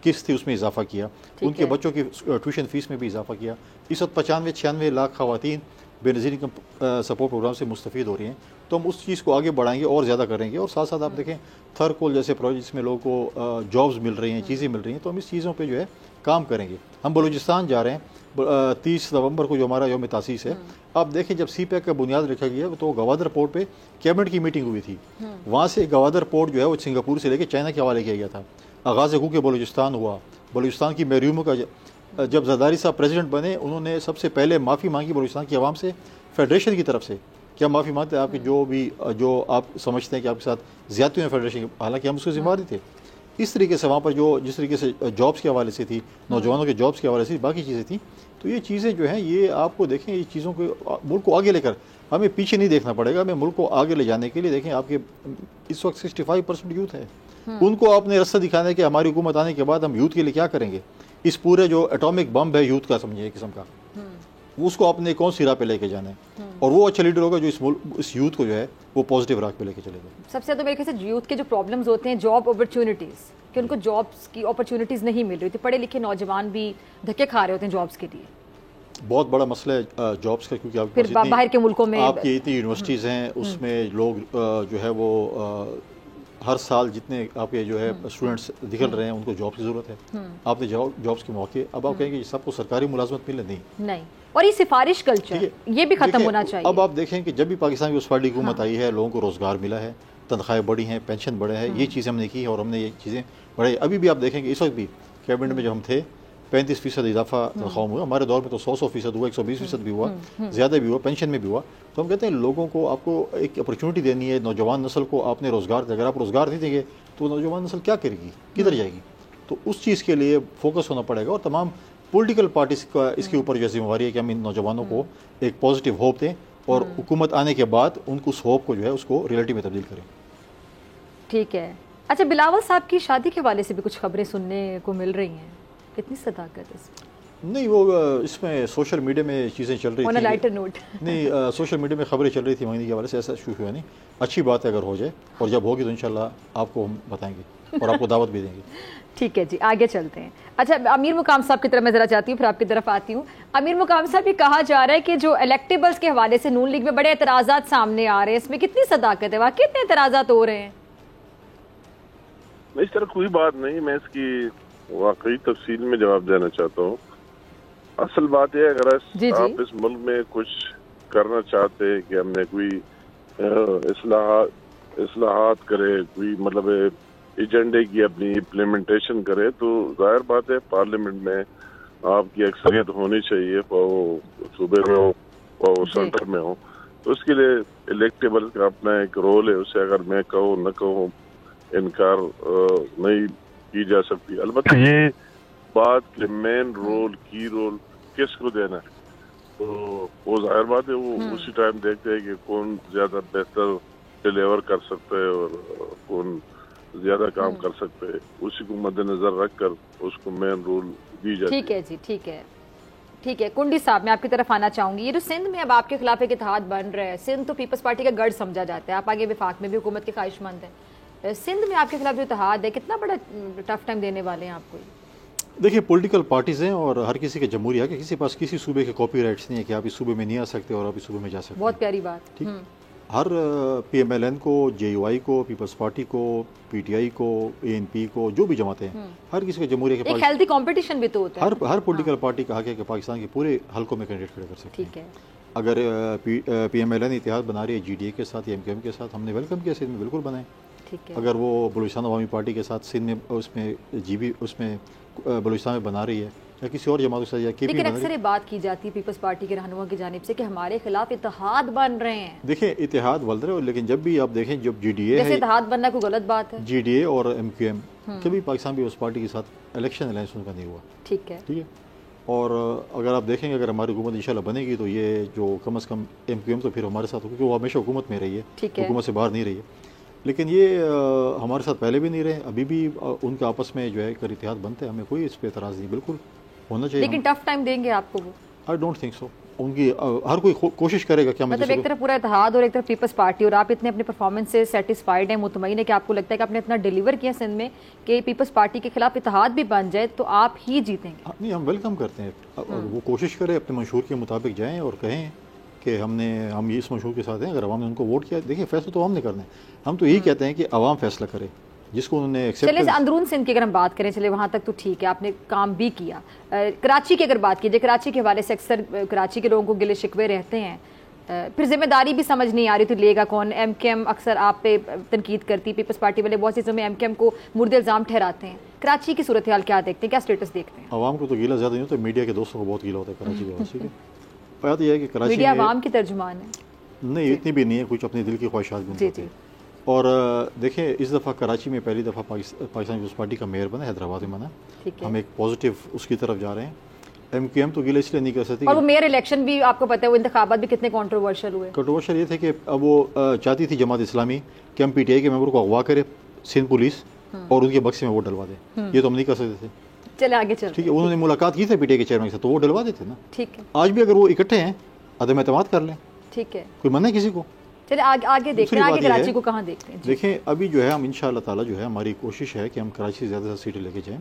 قسط تھی اس میں اضافہ کیا, ان کے بچوں کی ٹیوشن فیس میں بھی اضافہ کیا. اس وقت 95-96 لاکھ خواتین بے نظیر انکم سپورٹ پروگرام سے مستفید ہو رہی ہیں. تو ہم اس چیز کو آگے بڑھائیں گے اور زیادہ کریں گے. اور ساتھ ساتھ آپ دیکھیں تھرکول جیسے پروجیکٹس میں لوگوں کو جابز مل رہی ہیں, چیزیں مل رہی ہیں, تو ہم اس چیزوں پہ جو ہے کام کریں گے. ہم بلوچستان جا رہے ہیں 30 نومبر کو جو ہمارا یوم تاسیس ہے. آپ دیکھیں جب سی پیک کا بنیاد رکھا گیا تو گوادر پورٹ پہ کیبنٹ کی میٹنگ ہوئی تھی, وہاں سے گوادر پورٹ جو ہے وہ سنگاپور سے لے کے چائنا کے حوالے کیا گیا تھا. آغاز حقوق بلوچستان ہوا, بلوچستان کی محروموں کا جب زرداری صاحب پریزیڈنٹ بنے انہوں نے سب سے پہلے معافی مانگی بلوچستان کی عوام سے, فیڈریشن کی طرف سے. کیا معافی مانگتے ہیں آپ کی جو آپ سمجھتے ہیں کہ آپ کے ساتھ زیادتی ہوئی فیڈریشن, حالانکہ ہم اس کے ذمہ دار تھے. اس طریقے سے وہاں پر جس طریقے سے جابس کے حوالے سے تھی, نوجوانوں کے جابس کے حوالے سے باقی چیزیں تھیں. تو یہ چیزیں جو ہیں یہ آپ کو دیکھیں, یہ چیزوں کو ملک کو آگے لے کر ہمیں پیچھے نہیں دیکھنا پڑے گا. ہمیں ملک کو آگے لے جانے کے لیے دیکھیں آپ کے اس وقت 65% یوتھ ہے, ان کو آپ نے رستہ دکھانا ہے کہ ہماری حکومت آنے کے بعد ہم یوتھ کے لیے کیا کریں گے. اس پورے جو ایٹامک بم ہے یوتھ کا, سمجھے ایک قسم کا, اس کو آپ نے کون سی راہ پہ لے کے جانا ہے, اور وہ اچھا لیڈر ہوگا جو اس یوتھ کو جو ہے وہ پازیٹیو راہ پہ لے کے چلے گا. سب سے تو میرے خیال سے یوتھ کے جو پرابلمز ہوتے ہیں جاب اپرچونیٹیز, کہ ان کو جابس کی اپرچونیٹیز نہیں مل رہی تھی. پڑھے لکھے نوجوان بھی دھکے کھا رہے ہوتے ہیں جابس کے لیے. بہت بڑا مسئلہ ہے جابس کا, کیونکہ آپ پھر باہر کے ملکوں میں آپ کی اتنی یونیورسٹیز ہیں, اس میں لوگ جو ہے وہ ہر سال جتنے آپ کے جو ہے اسٹوڈنٹس نکل رہے ہیں ان کو جاب کی ضرورت ہے. آپ نے جابس کے موقع, اب آپ کہیں گے سب کو سرکاری ملازمت ملے, نہیں. اور یہ سفارش کلچر یہ بھی ختم ہونا چاہیے. اب آپ دیکھیں کہ جب بھی پاکستان کی اس پارٹی حکومت آئی ہے لوگوں کو روزگار ملا ہے, تنخواہیں بڑھی ہیں, پینشن بڑھے ہیں, یہ چیزیں ہم نے کی اور ہم نے یہ چیزیں بڑھائی. ابھی بھی آپ دیکھیں کہ اس وقت بھی کیبنٹ میں جو ہم تھے 35% اضافہ تنخواہ ہوا. ہمارے دور میں تو 100% ہوا, 120% بھی ہوا, زیادہ بھی ہوا, پینشن میں بھی ہوا. تو ہم کہتے ہیں لوگوں کو آپ کو ایک اپرچونٹی دینی ہے, نوجوان نسل کو آپ نے روزگار دیا. اگر آپ روزگار نہیں دیں گے تو نوجوان نسل کیا کرے گی, کدھر جائے گی؟ تو اس چیز کے لیے فوکس ہونا پڑے گا, اور تمام پولیٹیکل پارٹیز کا اس کے اوپر جو ذمہ داری ہے کہ ہم ان نوجوانوں کو ایک پازیٹیو ہوپ دیں, اور حکومت آنے کے بعد ان کو اس ہوپ کو جو ہے اس کو ریئلٹی میں تبدیل کریں. ٹھیک ہے. اچھا, بلاول صاحب کی شادی کے حوالے سے بھی کچھ خبریں سننے کو مل رہی ہیں, کتنی صداقت ہے اس میں؟ نہیں, وہ اس میں سوشل میڈیا میں چیزیں چل رہی تھیں. لائٹر نوٹ نہیں, سوشل میڈیا میں خبریں چل رہی تھی منگنی کے حوالے سے, ایسا ایشو ہوا نہیں. اچھی بات ہے اگر ہو جائے, اور جب ہوگی تو انشاءاللہ آپ کو ہم بتائیں گے اور آپ کو دعوت بھی دیں گے. ٹھیک ہے جی, آگے چلتے ہیں. اچھا, امیر مقام صاحب کی طرف میں ذرا چاہتی ہوں, پھر آپ کی طرف آتی ہوں. امیر مقام صاحب, یہ کہا جا رہا ہے کہ جو الیکٹیبلز کے حوالے سے نون لیگ میں بڑے اعتراضات سامنے آ رہے ہیں, اس میں کتنی صداقت ہے, واقعی اتنے اعتراضات ہو رہے ہیں؟ اس طرح کوئی بات نہیں, میں اس کی واقعی تفصیل میں جواب دینا چاہتا ہوں. اصل بات یہ ہے, اگر آپ اس ملک میں کچھ کرنا چاہتے ہیں کہ ہم نے کوئی اصلاحات کرے, کوئی مطلب ایجنڈے کی اپنی امپلیمنٹیشن کرے, تو ظاہر بات ہے پارلیمنٹ میں آپ کی اکثریت ہونی چاہیے, وہ صوبے میں ہو وہ سینٹر میں ہو. تو اس کے لیے الیکٹیبل کا اپنا ایک رول ہے, اسے اگر میں کہوں نہ کہوں انکار نہیں کی جا سکتی. البتہ یہ بات کہ مین رول, کی رول کس کو دینا ہے, تو وہ ظاہر بات ہے وہ اسی ٹائم دیکھتے ہیں کہ کون زیادہ بہتر ڈیلیور کر سکتا ہے اور کون زیادہ کام کر سکتے ہیں, اسی کو مد نظر رکھ کر اس کو مین رول دی جاتی ہے. ٹھیک ہے جی, ٹھیک ہے, ٹھیک ہے. کنڈی صاحب, میں آپ کی طرف آنا چاہوں گی. یہ جو سندھ میں اب آپ کے خلاف ایک اتحاد بن رہا ہے, سندھ تو پیپلز پارٹی کا گڑھ سمجھا جاتا ہے, آپ آگے وفاق میں بھی حکومت کے خواہش مند ہیں. سندھ میں آپ کے خلاف جو اتحاد ہے, کتنا بڑا ٹف ٹائم دینے والے ہیں آپ کو؟ دیکھیے, پولیٹیکل پارٹیز ہیں اور ہر کسی کا جمہوریہ ہے کہ کسی پاس کسی صوبے کے کاپی رائٹس نہیں ہے کہ آپ اس صوبے میں نہیں آ سکتے اور آپ اس صوبے میں جا سکتے. بہت پیاری بات. ٹھیک, ہر پی ایم ایل این کو, جے یو آئی کو, پیپلز پارٹی کو, پی ٹی آئی کو, اے این پی کو, جو بھی جماعتیں ہیں, ہر کسی کا جمہوریہ کے پاس ایک ہیلتھی کمپٹیشن بھی تو ہوتا ہے. ہر پولیٹیکل پارٹی کا حق ہے کہ پاکستان کے پورے حلقوں میں کینڈیڈیٹ کھڑے کر سکتے ہیں. ٹھیک ہے. اگر پی ایم ایل این اتحاد بنا رہی ہے جی ڈی اے کے ساتھ یا ایم کیو ایم کے ساتھ, ہم نے ویلکم کیا, سندھ میں بالکل بنائیں. اگر وہ بلوچستان عوامی پارٹی کے ساتھ سندھ میں اس میں جی بی اس میں بلوچستان میں بنا رہی ہے یا کسی اور جماعت کے ساتھ, یا لیکن اکثر یہ بات کی جاتی ہے پیپلز پارٹی کے رہنماؤں کی جانب سے کہ ہمارے خلاف اتحاد بن رہے ہیں. دیکھیں, اتحاد بن رہے ہو, لیکن جب بھی آپ دیکھیں جب جی ڈی اے جیسے اتحاد بننا کوئی غلط بات ہے, جی ڈی اے اور ایم کیو ایم کبھی پاکستان بھی اس پارٹی کے ساتھ الیکشن الائنس ان کا نہیں ہوا. ٹھیک ہے, ٹھیک ہے. اور اگر آپ دیکھیں گے اگر ہماری حکومت انشاءاللہ بنے گی تو یہ جو کم از کم ایم کیو ایم تو پھر ہمارے ساتھ ہوگی, کیونکہ وہ ہمیشہ حکومت میں رہی ہے, حکومت سے باہر نہیں رہی ہے. لیکن یہ ہمارے ساتھ پہلے بھی نہیں رہے, ابھی بھی ان کا آپس میں جو ہے اگر اتحاد بنتے ہیں, ہمیں کوئی اس پہ اعتراض نہیں, بالکل ہونا چاہیے. لیکن ٹف ٹائم دیں گے آپ کو وہ؟ I don't think so. ان کی ہر کوئی کوشش کرے گا کہ مطلب ایک طرف پورا اتحاد اور ایک طرف پیپلز پارٹی, اور آپ اتنے اپنے پرفارمنس سے سیٹسفائیڈ ہیں, مطمئن ہے کہ آپ کو لگتا ہے کہ آپ نے اتنا ڈیلیور کیا سندھ میں کہ پیپلز پارٹی کے خلاف اتحاد بھی بن جائے تو آپ ہی جیتیں گے؟ نہیں, ہم ویلکم کرتے ہیں. وہ کوشش کرے, اپنے منشور کے مطابق جائیں اور کہیں کہ ہم اس منشور کے ساتھ ہیں. اگر عوام نے ان کو ووٹ کیا, دیکھیں فیصلہ تو ہم نے کرنا ہے, ہم تو یہی کہتے ہیں کہ عوام فیصلہ کرے جس کو انہوں نے ایکسیپٹ. چلے اندرون سندھ کی اگر ہم بات کریں, چلے وہاں تک تو ٹھیک ہے, آپ نے کام بھی کیا. کراچی کی اگر بات کیجیے, کراچی کے حوالے سے اکثر کراچی کے لوگوں کو گلے شکوے رہتے ہیں, پھر ذمہ داری بھی سمجھ نہیں آ رہی تو لے گا کون. ایم کے ایم اکثر آپ پہ تنقید کرتی, پیپلز پارٹی والے بہت سی چیزوں میں ایم کے ایم کو مرد الزام ٹھہراتے ہیں. کراچی کی صورتحال کیا دیکھتے ہیں, کیا اسٹیٹس دیکھتے ہیں؟ عوام کو تو گیلا زیادہ نہیں ہوتا, میڈیا کے دوستوں کو بہت گیلا ہوتا ہے کراچی کے حوالے سے. بات یہ ہے کہ کراچی میڈیا عوام کی ترجمان ہے. نہیں, اتنی بھی نہیں ہے, کچھ اپنے دل کی خواہشات بھی ہوتی ہیں. اور دیکھیں, اس دفعہ کراچی میں پہلی دفعہ پاکستان پیپلز پارٹی کا میئر بنا, حیدرآباد میں بنا. ہم ایک پازیٹیو اس کی طرف جا رہے ہیں. ایم کیو ایم تو گیلا اس لیے نہیں کر سکتی, اور وہ میئر الیکشن بھی آپ کو پتہ ہے وہ انتخابات بھی کتنے کنٹروورشل ہوئے. کنٹروورشل یہ تھے کہ اب وہ چاہتی تھی جماعت اسلامی کہ ہم پی ٹی آئی کے ممبر کو اغوا کرے سندھ پولیس اور ان کے بکسے میں ووٹ ڈلوا دے. یہ تو ہم نہیں کر سکتے تھے. چلے آگے چلتے. ٹھیک ہے, انہوں نے ملاقات کی تھی پی ٹی آئی کے چیئرمین کے ساتھ, تو وہ ڈلوا دیتے نا. ٹھیک ہے, آج بھی اگر وہ اکٹھے ہیں عدم اعتماد کر لیں. ٹھیک ہے, کوئی منع ہے کسی کو. چلے آگے دیکھتے ہیں, آگے کراچی کو کہاں دیکھتے ہیں. دیکھیں, ابھی جو ہے ہم انشاءاللہ تعالیٰ جو ہے ہماری کوشش ہے کہ ہم کراچی سے زیادہ سیٹیں لے کے جائیں.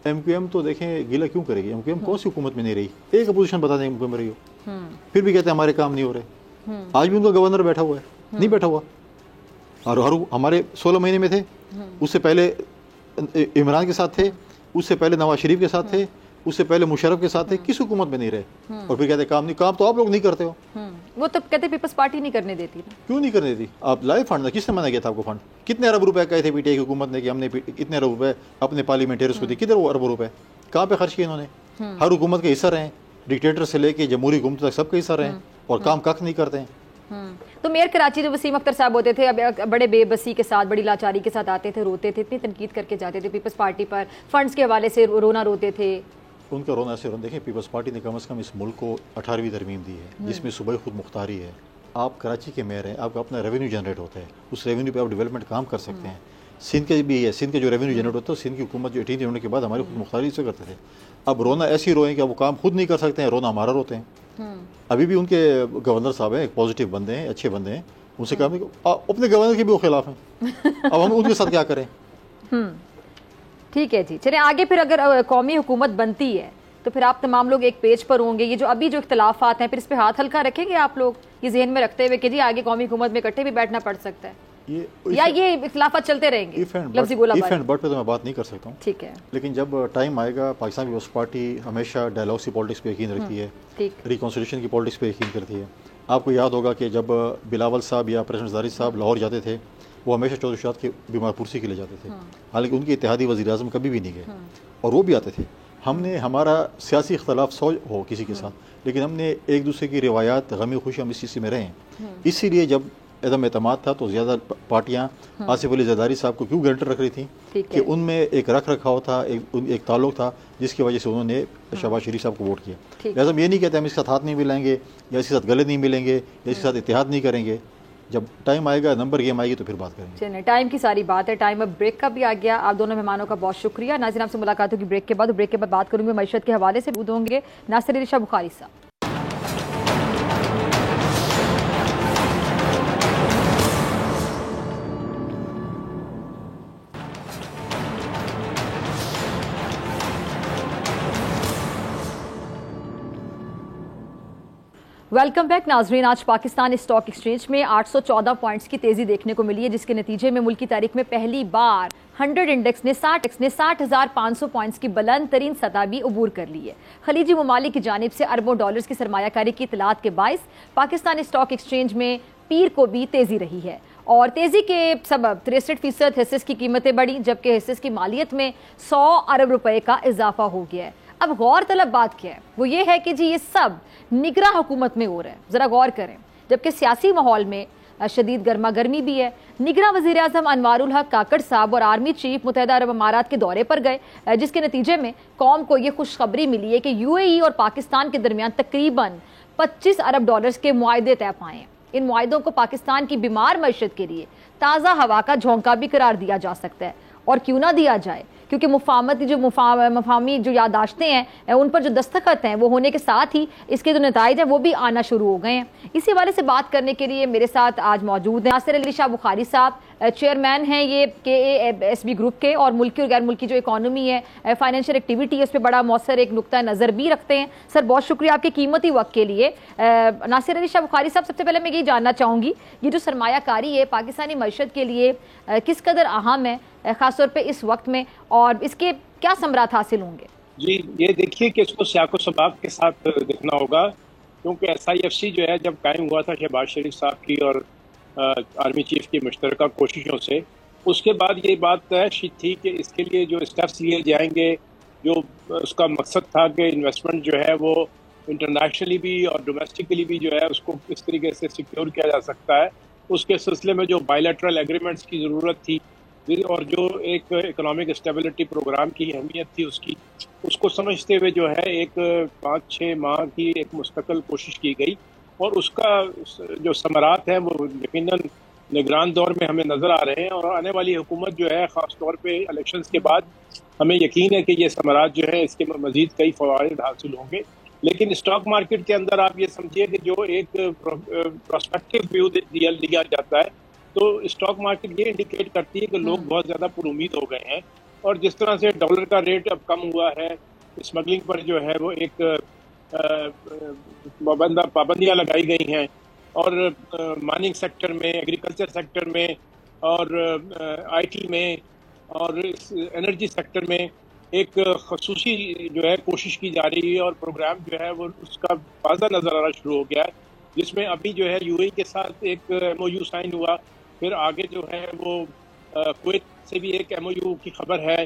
ایم کیو ایم تو دیکھیں گیلا کیوں کرے گی, ایم کیو ایم کون سی حکومت میں نہیں رہی, ایک اپوزیشن بتا دیں ایم کیو ایم رہی ہو, پھر بھی کہتے ہیں ہمارے کام نہیں ہو رہے. آج بھی ان کا گورنر بیٹھا ہوا ہے, نہیں بیٹھا ہوا, اور ہمارے 16 مہینے میں تھے, اس سے پہلے عمران کے ساتھ تھے, اس سے پہلے نواز شریف کے ساتھ تھے, اس سے پہلے مشرف کے ساتھ تھے, کس حکومت میں نہیں رہے, اور پھر کہتے ہیں کام نہیں. کام تو آپ لوگ نہیں کرتے ہو. وہ تو کہتے پیپلز پارٹی نہیں کرنے دیتی. کیوں نہیں کرنے دیتی؟ آپ لائے فنڈ, کس نے منع کیا تھا آپ کو فنڈ؟ کتنے ارب روپے کہے تھے پی ٹی آئی کی حکومت نے کہ ہم نے اتنے ارب روپے اپنے پارلیمنٹریز کو دی, کدھر وہ ارب روپے کہاں پہ خرچ کیے انہوں نے؟ ہر حکومت کا حصہ رہے ہیں، ڈکٹیٹر سے لے کے جمہوری حکومت تک سب کا حصہ رہے ہیں، اور کام کخ نہیں کرتے ہیں۔ تو میئر کراچی جو وسیم اختر صاحب ہوتے تھے بڑے بے بسی کے ساتھ، بڑی لاچاری کے ساتھ آتے تھے، روتے تھے، اتنی تنقید کر کے جاتے تھے پیپلز پارٹی پر، فنڈز کے حوالے سے رونا روتے تھے۔ ان کا رونا ایسے رونا، دیکھیں پیپلز پارٹی نے کم از کم اس ملک کو 18ویں ترمیم دی ہے، جس میں صوبائی خود مختاری ہے۔ آپ کراچی کے میئر ہیں، آپ کا اپنا ریونیو جنریٹ ہوتا ہے، اس ریونیو پہ آپ ڈیولپمنٹ کام کر سکتے ہیں۔ سندھ کا بھی ہے، سندھ کا جو ریونیو جنریٹ ہوتا ہے، سندھ کی حکومت جو 18 ہونے کے بعد ہماری خود مختاری سے کرتے تھے۔ اب رونا ایسی روئیں کہ وہ کام خود نہیں کر سکتے ہیں، رونا ہمارا روتے ہیں۔ ابھی بھی ان کے گورنر صاحب ہیں، ایک پازیٹیو بندے ہیں، اچھے بندے ہیں، ان سے کہا اپنے گورنر کے بھی وہ خلاف ہیں، اب ہم ان کے ساتھ کیا کریں؟ ٹھیک ہے جی، چلیں آگے پھر اگر قومی حکومت بنتی ہے تو پھر آپ تمام لوگ ایک پیج پر ہوں گے، یہ جو ابھی جو اختلافات ہیں پھر اس پہ ہاتھ ہلکا رکھیں گے آپ لوگ، یہ ذہن میں رکھتے ہوئے کہ جی آگے قومی حکومت میں اکٹھے بھی بیٹھنا پڑ سکتا ہے، یا یہ اختلافات چلتے رہیں گے؟ لفظی گولہ باری ایف اینڈ بٹ پہ تو میں بات نہیں کر سکتا ہوں، ٹھیک ہے، لیکن جب ٹائم آئے گا، پاکستان پیپلز پارٹی ہمیشہ ڈائلاگ سی پالیٹکس پہ یقین رکھتی ہے، ریکنسیلیشن کی پالیٹکس پہ یقین کرتی ہے۔ آپ کو یاد ہوگا کہ جب بلاول صاحب یا پریزیڈنٹ زاہد صاحب لاہور جاتے تھے، وہ ہمیشہ چودھری شاہد کے بیمار پرسی کے لیے جاتے تھے، حالانکہ ان کے اتحادی وزیر اعظم کبھی بھی نہیں گئے، اور وہ بھی آتے تھے۔ ہم نے ہمارا سیاسی اختلاف سو ہو کسی کے ساتھ، لیکن ہم نے ایک دوسرے کی روایات، غم خوشی ہم اس چیز میں رہے ہیں۔ اسی لیے جب عدم اعتماد تھا تو زیادہ پارٹیاں آصف علی زرداری صاحب کو کیوں گارنٹر رکھ رہی تھیں کہ ان میں ایک رکھ رکھاؤ تھا، ایک تعلق تھا، جس کی وجہ سے انہوں نے شہباز شریف صاحب کو ووٹ کیا۔ لہٰذا ہم یہ نہیں کہتے ہم اس کے ساتھ ہاتھ نہیں ملائیں گے، یا اس کے ساتھ گلے نہیں ملیں گے، یا اس کے ساتھ اتحاد نہیں کریں گے۔ جب ٹائم آئے گا، نمبر گیم آئے گی تو پھر بات کریں گے۔ چلیں، ٹائم کی ساری بات ہے، ٹائم اب بریک کا بھی آ گیا۔ آپ دونوں مہمانوں کا بہت شکریہ۔ ناظرین آپ سے ملاقات ہوگی بریک کے بعد، بریک کے بعد بات کروں گے معیشت کے حوالے سے، ہوں گے ناصر علی شاہ بخاری صاحب۔ ویلکم بیک ناظرین، آج پاکستان اسٹاک ایکسچینج میں 814 پوائنٹس کی تیزی دیکھنے کو ملی ہے، جس کے نتیجے میں ملک کی تاریخ میں پہلی بار 100 انڈیکس نے 60,500 پوائنٹس کی بلند ترین سطح بھی عبور کر لی ہے۔ خلیجی ممالک کی جانب سے اربوں ڈالرز کی سرمایہ کاری کی اطلاعات کے باعث پاکستان اسٹاک ایکسچینج میں پیر کو بھی تیزی رہی ہے، اور تیزی کے سبب 63% حصص کی قیمتیں بڑھی، جبکہ حصص کی مالیت میں 100 ارب روپے کا اضافہ ہو گیا ہے۔ اب غور طلب بات کیا ہے، وہ یہ ہے کہ جی یہ سب نگراں حکومت میں ہو رہا ہے، ذرا غور کریں، جبکہ سیاسی ماحول میں شدید گرما گرمی بھی ہے۔ نگراں وزیر اعظم انوار الحق کاکڑ صاحب اور آرمی چیف متحدہ عرب امارات کے دورے پر گئے، جس کے نتیجے میں قوم کو یہ خوشخبری ملی ہے کہ یو اے ای اور پاکستان کے درمیان تقریباً 25 ارب ڈالرز کے معاہدے طے پائے ہیں۔ ان معاہدوں کو پاکستان کی بیمار معیشت کے لیے تازہ ہوا کا جھونکا بھی قرار دیا جا سکتا ہے، اور کیوں نہ دیا جائے، کیونکہ مفاہمی جو یادداشتیں ہیں ان پر جو دستخط ہیں وہ ہونے کے ساتھ ہی اس کے جو نتائج ہیں وہ بھی آنا شروع ہو گئے ہیں۔ اسی حوالے سے بات کرنے کے لیے میرے ساتھ آج موجود ہیں ناصر علی شاہ بخاری صاحب، چیئرمین ہیں یہ KASB گروپ کے، اور ملکی اور غیر ملکی جو اکانومی ہے، فائنینشیل ایکٹیویٹی ہے، اس پہ بڑا مؤثر ایک نقطہ نظر بھی رکھتے ہیں۔ سر بہت شکریہ آپ کے قیمتی وقت کے لیے۔ ناصر علی شاہ بخاری صاحب، سب سے پہلے میں یہ جاننا چاہوں گی یہ جو سرمایہ کاری ہے پاکستانی معیشت کے لیے کس قدر اہم ہے، خاص طور پہ اس وقت میں، اور اس کے کیا ثمرات حاصل ہوں گے؟ جی یہ دیکھیے کہ اس کو سیاق و سباق کے ساتھ دیکھنا ہوگا، کیونکہ SIFC جو ہے جب قائم ہوا تھا شہباز شریف صاحب کی اور آرمی چیف کی مشترکہ کوششوں سے، اس کے بعد یہ بات طے تھی کہ اس کے لیے جو اسٹیپس لیے جائیں گے، جو اس کا مقصد تھا کہ انویسٹمنٹ جو ہے وہ انٹرنیشنلی بھی اور ڈومیسٹکلی بھی جو ہے اس کو اس طریقے سے سیکیور کیا جا سکتا ہے، اس کے سلسلے میں جو بائیلیٹرل ایگریمنٹس کی ضرورت تھی، اور جو ایک اکنامک اسٹیبلٹی پروگرام کی اہمیت تھی اس کو سمجھتے ہوئے جو ہے ایک 5-6 ماہ کی ایک مستقل کوشش کی گئی، اور اس کا جو ثمرات ہیں وہ یقیناً نگران دور میں ہمیں نظر آ رہے ہیں، اور آنے والی حکومت جو ہے خاص طور پہ الیکشنز کے بعد ہمیں یقین ہے کہ یہ ثمرات جو ہے اس کے مزید کئی فوائد حاصل ہوں گے۔ لیکن اسٹاک مارکیٹ کے اندر آپ یہ سمجھیے کہ جو ایک پراسپیکٹو ویو لیا جاتا ہے، تو اسٹاک مارکیٹ یہ انڈیکیٹ کرتی ہے کہ لوگ بہت زیادہ پر امید ہو گئے ہیں، اور جس طرح سے ڈالر کا ریٹ اب کم ہوا ہے، اسمگلنگ پر جو ہے وہ ایک پابندیاں لگائی گئی ہیں، اور مائننگ سیکٹر میں، ایگریکلچر سیکٹر میں، اور IT میں، اور انرجی سیکٹر میں ایک خصوصی جو ہے کوشش کی جا رہی ہے، اور پروگرام جو ہے وہ اس کا واضح نظر آنا شروع ہو گیا ہے، جس میں ابھی جو ہے UAE کے ساتھ ایک MOU سائن ہوا، پھر آگے جو ہے وہ کویت سے بھی ایک MOU کی خبر ہے،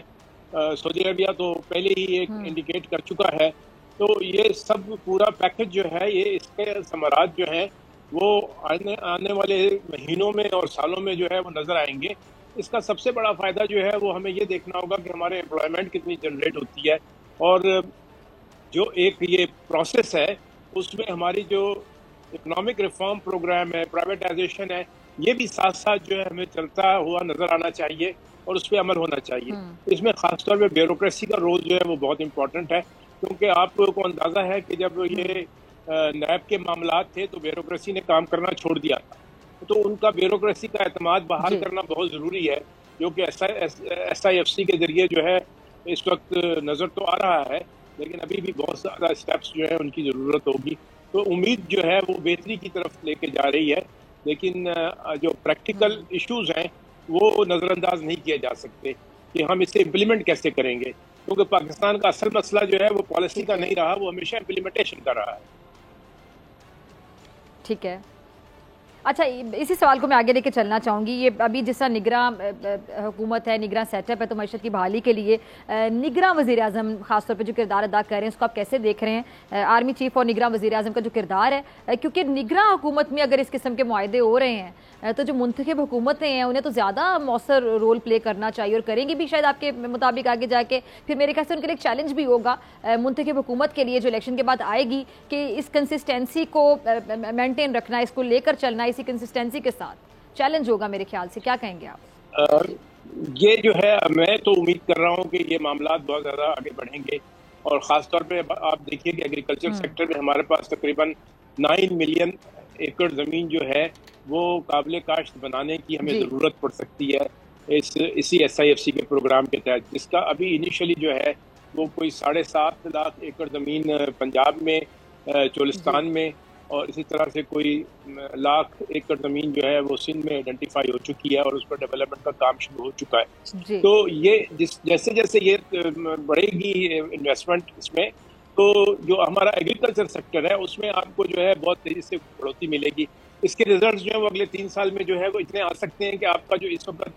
سعودی عربیہ تو پہلے ہی ایک انڈیکیٹ کر چکا ہے، تو یہ سب پورا پیکج جو ہے یہ اس کے ثمرات جو ہیں وہ آنے والے مہینوں میں اور سالوں میں جو ہے وہ نظر آئیں گے. اس کا سب سے بڑا فائدہ جو ہے وہ ہمیں یہ دیکھنا ہوگا کہ ہمارے امپلائمنٹ کتنی جنریٹ ہوتی ہے، اور جو ایک یہ پروسیس ہے اس میں ہماری جو اکنامک ریفارم پروگرام ہے، پرائیویٹائزیشن ہے، یہ بھی ساتھ ساتھ جو ہے ہمیں چلتا ہوا نظر آنا چاہیے اور اس پہ عمل ہونا چاہیے. اس میں خاص طور پہ بیوروکریسی کا رول جو ہے وہ بہت امپورٹنٹ ہے، کیونکہ آپ کو اندازہ ہے کہ جب یہ نیب کے معاملات تھے تو بیوروکریسی نے کام کرنا چھوڑ دیا تھا، تو ان کا بیوروکریسی کا اعتماد بحال کرنا بہت ضروری ہے، جو کہ ایس آئی ایف سی کے ذریعے جو ہے اس وقت نظر تو آ رہا ہے، لیکن ابھی بھی بہت زیادہ اسٹیپس جو ہے ان کی ضرورت ہوگی. تو امید جو ہے وہ بہتری کی طرف لے کے جا رہی ہے، لیکن جو پریکٹیکل ایشوز ہیں وہ نظر انداز نہیں کیے جا سکتے کہ ہم اسے امپلیمنٹ کیسے کریں گے، کیونکہ پاکستان کا اصل مسئلہ جو ہے وہ پالیسی کا نہیں رہا، وہ ہمیشہ امپلیمنٹیشن کا رہا ہے. ٹھیک ہے. اچھا، اسی سوال کو میں آگے لے کے چلنا چاہوں گی. یہ ابھی جس طرح نگراں حکومت ہے، نگراں سیٹ اپ ہے، تو معیشت کی بحالی کے لیے نگراں وزیر اعظم خاص طور پہ جو کردار ادا کر رہے ہیں اس کو آپ کیسے دیکھ رہے ہیں؟ آرمی چیف اور نگراں وزیر اعظم کا جو کردار ہے، کیونکہ نگراں حکومت میں اگر اس قسم کے معاہدے ہو رہے ہیں تو جو منتخب حکومتیں ہیں انہیں تو زیادہ مؤثر رول پلے کرنا چاہیے، اور کریں گی بھی شاید آپ کے مطابق آگے جا کے. پھر میرے خیال سے ان کے لیے ایک چیلنج بھی ہوگا منتخب حکومت کے لیے جو الیکشن کے بعد آئے گی، کہ اس کنسسٹنسی کو مینٹین رکھنا، اس کو لے کر چلنا اسی کنسسٹنسی کے ساتھ چیلنج ہوگا میرے خیال سے. کیا کہیں گے آپ؟ یہ جو ہے میں تو امید کر رہا ہوں کہ یہ معاملات بہت زیادہ آگے بڑھیں گے، اور خاص طور پہ آپ دیکھیے کہ ایگریکلچر سیکٹر میں ہمارے پاس تقریباً 9 ملین ایکڑ زمین جو ہے وہ قابل کاشت بنانے کی ہمیں ضرورت پڑ سکتی ہے اسی ایس آئی ایف سی کے پروگرام کے تحت، جس کا ابھی انیشلی جو ہے وہ کوئی 7.5 لاکھ ایکڑ زمین پنجاب میں، چولستان میں، اور اسی طرح سے کوئی 1 لاکھ ایکڑ زمین جو ہے وہ سندھ میں آئیڈینٹیفائی ہو چکی ہے اور اس پر ڈیولپمنٹ کا کام شروع ہو چکا ہے. تو یہ جیسے جیسے یہ بڑھے گی انویسٹمنٹ اس میں، تو جو ہمارا ایگریکلچر سیکٹر ہے اس میں آپ کو جو ہے بہت تیزی سے بڑھوتری ملے گی. اس کے ریزلٹس جو ہے وہ اگلے 3 سال میں جو ہے وہ اتنے آ سکتے ہیں کہ آپ کا جو اس وقت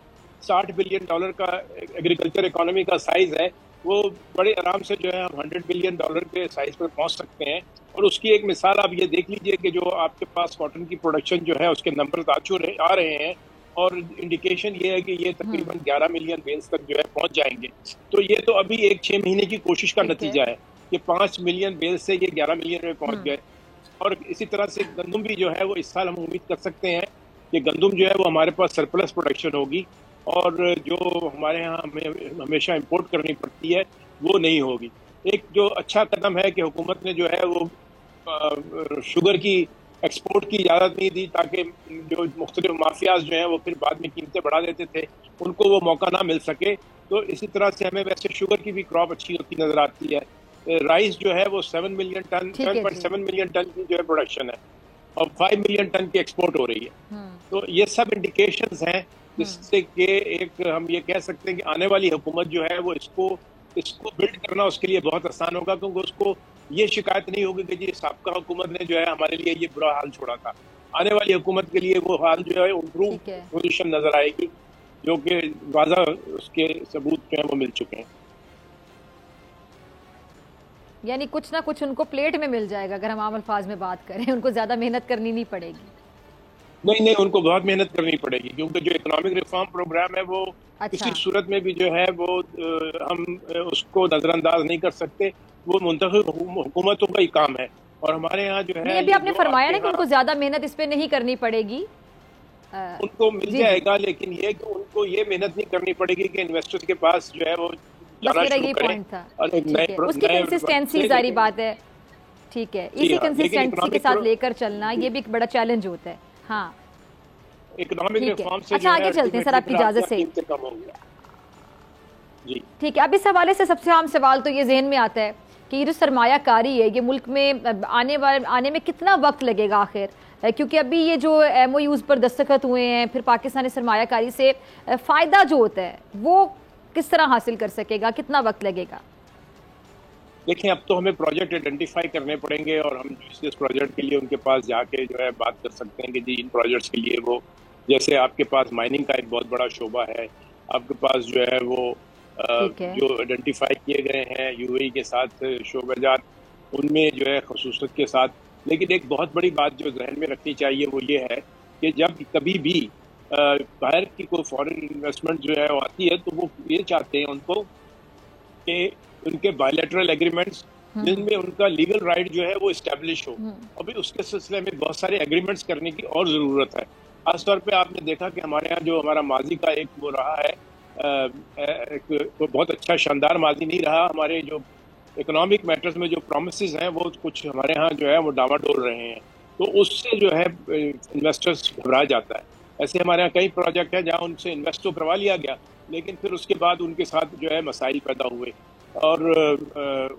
$60 بلین کا ایگریکلچر اکانومی کا سائز ہے وہ بڑے آرام سے جو ہے ہم $100 بلین کے سائز پر پہنچ سکتے ہیں. اور اس کی ایک مثال آپ یہ دیکھ لیجئے کہ جو آپ کے پاس کاٹن کی پروڈکشن جو ہے اس کے نمبر آ رہے ہیں، اور انڈیکیشن یہ ہے کہ یہ تقریباً 11 ملین بیلز تک جو ہے پہنچ جائیں گے. تو یہ تو ابھی 6 مہینے کی کوشش کا نتیجہ ہے کہ 5 ملین بیلز سے یہ 11 ملین میں پہنچ گئے. اور اسی طرح سے گندم بھی جو ہے وہ اس سال ہم امید کر سکتے ہیں کہ گندم جو ہے وہ ہمارے پاس سرپلس پروڈکشن ہوگی، اور جو ہمارے ہاں ہمیں ہمیشہ امپورٹ کرنی پڑتی ہے وہ نہیں ہوگی. ایک جو اچھا قدم ہے کہ حکومت نے جو ہے وہ شوگر کی ایکسپورٹ کی اجازت نہیں دی، تاکہ جو مختلف مافیاز جو ہیں وہ پھر بعد میں قیمتیں بڑھا دیتے تھے ان کو وہ موقع نہ مل سکے. تو اسی طرح سے ہمیں ویسے شوگر کی بھی کراپ اچھی ہوتی نظر آتی ہے. رائس جو ہے وہ 7 ملین ٹن 7.7 ملین ٹن کی جو ہے پروڈکشن ہے، اور 5 ملین ٹن کی ایکسپورٹ ہو رہی ہے. تو یہ سب انڈیکیشنز ہیں جس سے کہ ایک ہم یہ کہہ سکتے ہیں کہ آنے والی حکومت جو ہے وہ اس کو بلڈ کرنا اس کے لیے بہت آسان ہوگا، کیونکہ اس کو یہ شکایت نہیں ہوگی کہ جی سابقہ حکومت نے جو ہے ہمارے لیے یہ برا حال چھوڑا تھا. آنے والی حکومت کے لیے وہ حال جو ہے امپروو پوزیشن نظر آئے گی، جو کہ واضح اس کے ثبوت جو ہیں وہ مل چکے ہیں. یعنی کچھ نہ کچھ ان کو پلیٹ میں مل جائے گا اگر ہم عام الفاظ میں بات کریں، ان کو زیادہ محنت کرنی نہیں پڑے گی. نہیں، ان کو بہت محنت کرنی پڑے گی، کیونکہ جو اکنامک ریفارم پروگرام ہے وہ کسی صورت میں بھی جو ہے وہ ہم اس کو نظر انداز نہیں کر سکتے. وہ منتخب حکومتوں کا ہی کام ہے، اور ہمارے یہاں جو ہے ابھی آپ نے فرمایا نا کہ ان کو زیادہ محنت اس پہ نہیں کرنی پڑے گی. ان کو مل جائے گا، لیکن یہ کہ ان کو یہ محنت نہیں کرنی پڑے گی کہ انویسٹر کے پاس جو ہے وہ جانا شروع کریں. اس کی کنسسٹنسی ظاہری بات ہے. ٹھیک ہے، اسی کنسسٹنسی کے ساتھ لے کر چلنا یہ بھی ایک بڑا چیلنج ہوتا ہے. ہاں، اکنامک ریفارم سے اچھا آگے چلتے ہیں سر آپ کی اجازت سے. جی ٹھیک ہے. اب اس حوالے سے سب سے عام سوال تو یہ ذہن میں آتا ہے کہ یہ جو سرمایہ کاری ہے یہ ملک میں آنے میں کتنا وقت لگے گا آخر، کیونکہ ابھی یہ جو ایم او یوز پر دستخط ہوئے ہیں، پھر پاکستانی سرمایہ کاری سے فائدہ جو ہوتا ہے وہ کس طرح حاصل کر سکے گا، کتنا وقت لگے گا؟ دیکھیں، اب تو ہمیں پروجیکٹ آئیڈینٹیفائی کرنے پڑیں گے، اور ہم اس پروجیکٹ کے لیے ان کے پاس جا کے جو ہے بات کر سکتے ہیں کہ جی ان پروجیکٹس کے لیے وہ، جیسے آپ کے پاس مائننگ کا ایک بہت بڑا شعبہ ہے، آپ کے پاس جو ہے وہ جو آئیڈینٹیفائی کیے گئے ہیں یو اے ای کے ساتھ شعبہ جات، ان میں جو ہے خصوصیت کے ساتھ. لیکن ایک بہت بڑی بات جو ذہن میں رکھنی چاہیے وہ یہ ہے کہ جب کبھی بھی باہر کی کوئی فارن انویسٹمنٹ جو ہے وہ آتی ہے تو وہ یہ چاہتے ہیں ان کو کہ ان کے بائیلیٹرل ایگریمنٹس جن میں ان کا لیگل رائٹ جو ہے وہ اسٹیبلش ہو. ابھی اس کے سلسلے میں بہت سارے ایگریمنٹس کرنے کی اور ضرورت ہے. خاص طور پہ آپ نے دیکھا کہ ہمارے ہاں جو ہمارا ماضی کا ایک وہ رہا ہے ایک بہت اچھا شاندار ماضی نہیں رہا. ہمارے جو اکنامک میٹرز میں جو پرومسز ہیں وہ کچھ ہمارے ہاں جو ہے وہ ڈاما ڈول رہے ہیں, تو اس سے جو ہے انویسٹرز گھبرا جاتا ہے. ایسے ہمارے یہاں کئی پروجیکٹ ہیں جہاں ان سے انویسٹ تو کروا لیا گیا لیکن پھر اس کے بعد ان کے ساتھ جو ہے مسائل پیدا ہوئے, اور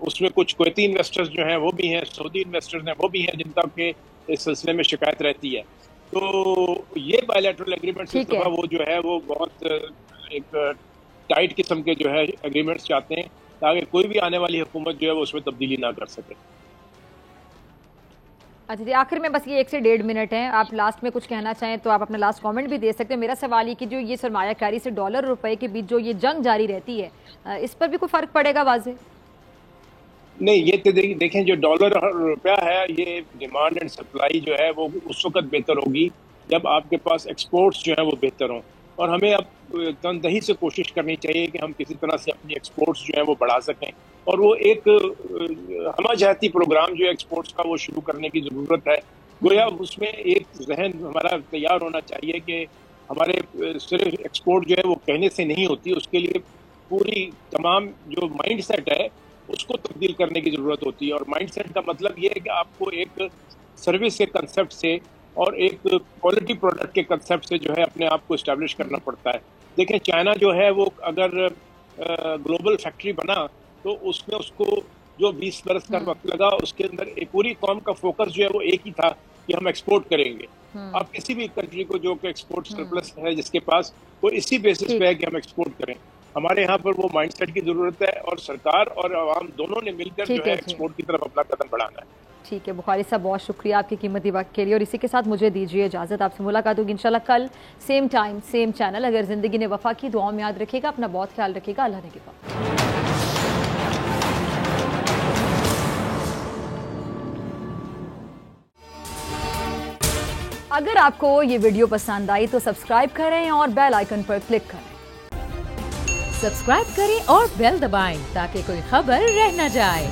اس میں کچھ کویتی انویسٹرز جو ہیں وہ بھی ہیں, سعودی انویسٹرز ہیں وہ بھی ہیں جن کا کہ اس سلسلے میں شکایت رہتی ہے. تو یہ بائیلیٹرل ایگریمنٹس اس دفعہ وہ جو ہے وہ بہت ایک ٹائٹ قسم کے جو ہے ایگریمنٹس چاہتے ہیں تاکہ کوئی بھی آنے والی حکومت جو ہے وہ اس میں تبدیلی نہ کر سکے. اچھا جی, آخر میں بس یہ 1 سے 1.5 منٹ ہیں, آپ لاسٹ میں کچھ کہنا چاہیں تو آپ اپنا لاسٹ کامنٹ بھی دے سکتے ہیں. میرا سوال یہ کہ جو یہ سرمایہ کاری سے ڈالر اور روپے کے بیچ جو یہ جنگ جاری رہتی ہے اس پر بھی کوئی فرق پڑے گا واضح؟ نہیں, یہ تو دیکھیں جو ڈالر اور روپیہ ہے یہ ڈیمانڈ اینڈ سپلائی جو ہے وہ اس وقت بہتر ہوگی جب آپ کے پاس ایکسپورٹس جو ہیں وہ بہتر ہوں, اور ہمیں اب تندہی سے کوشش کرنی چاہیے کہ ہم کسی طرح سے اپنی ایکسپورٹس جو ہیں وہ بڑھا سکیں, اور وہ ایک ہمہ جہتی پروگرام جو ہے ایکسپورٹس کا وہ شروع کرنے کی ضرورت ہے. گویا اس میں ایک ذہن ہمارا تیار ہونا چاہیے کہ ہمارے صرف ایکسپورٹ جو ہے وہ کہنے سے نہیں ہوتی, اس کے لیے پوری تمام جو مائنڈ سیٹ ہے اس کو تبدیل کرنے کی ضرورت ہوتی ہے. اور مائنڈ سیٹ کا مطلب یہ ہے کہ آپ کو ایک سروس کے کنسیپٹ سے اور ایک کوالٹی پروڈکٹ کے کنسیپٹ سے جو ہے اپنے آپ کو اسٹیبلش کرنا پڑتا ہے. دیکھیں چائنا جو ہے وہ اگر گلوبل فیکٹری بنا تو اس میں اس کو جو 20 برس کا وقت لگا, اس کے اندر پوری قوم کا فوکس جو ہے وہ ایک ہی تھا کہ ہم ایکسپورٹ کریں گے. آپ کسی بھی کنٹری کو جو کہ ایکسپورٹ سرپلس ہے جس کے پاس, وہ اسی بیسس پہ ہے کہ ہم ایکسپورٹ کریں. ہمارے یہاں پر وہ مائنڈ سیٹ کی ضرورت ہے اور سرکار اور عوام دونوں نے مل کر جو ہے ایکسپورٹ کی طرف اپنا قدم بڑھانا ہے. ٹھیک ہے بخاری صاحب, بہت شکریہ آپ کی قیمتی وقت کے لیے, اور اسی کے ساتھ مجھے دیجیے اجازت. آپ سے ملاقات ہوگی انشاءاللہ کل سیم ٹائم سیم چینل. اگر زندگی نے وفا کی دعاؤں میں یاد رکھے گا, اپنا بہت خیال رکھے گا. اللہ نے کے پاس. اگر آپ کو یہ ویڈیو پسند آئی تو سبسکرائب کریں اور بیل آئیکن پر کلک کریں. سبسکرائب کریں اور بیل دبائیں تاکہ کوئی خبر رہ نہ جائے.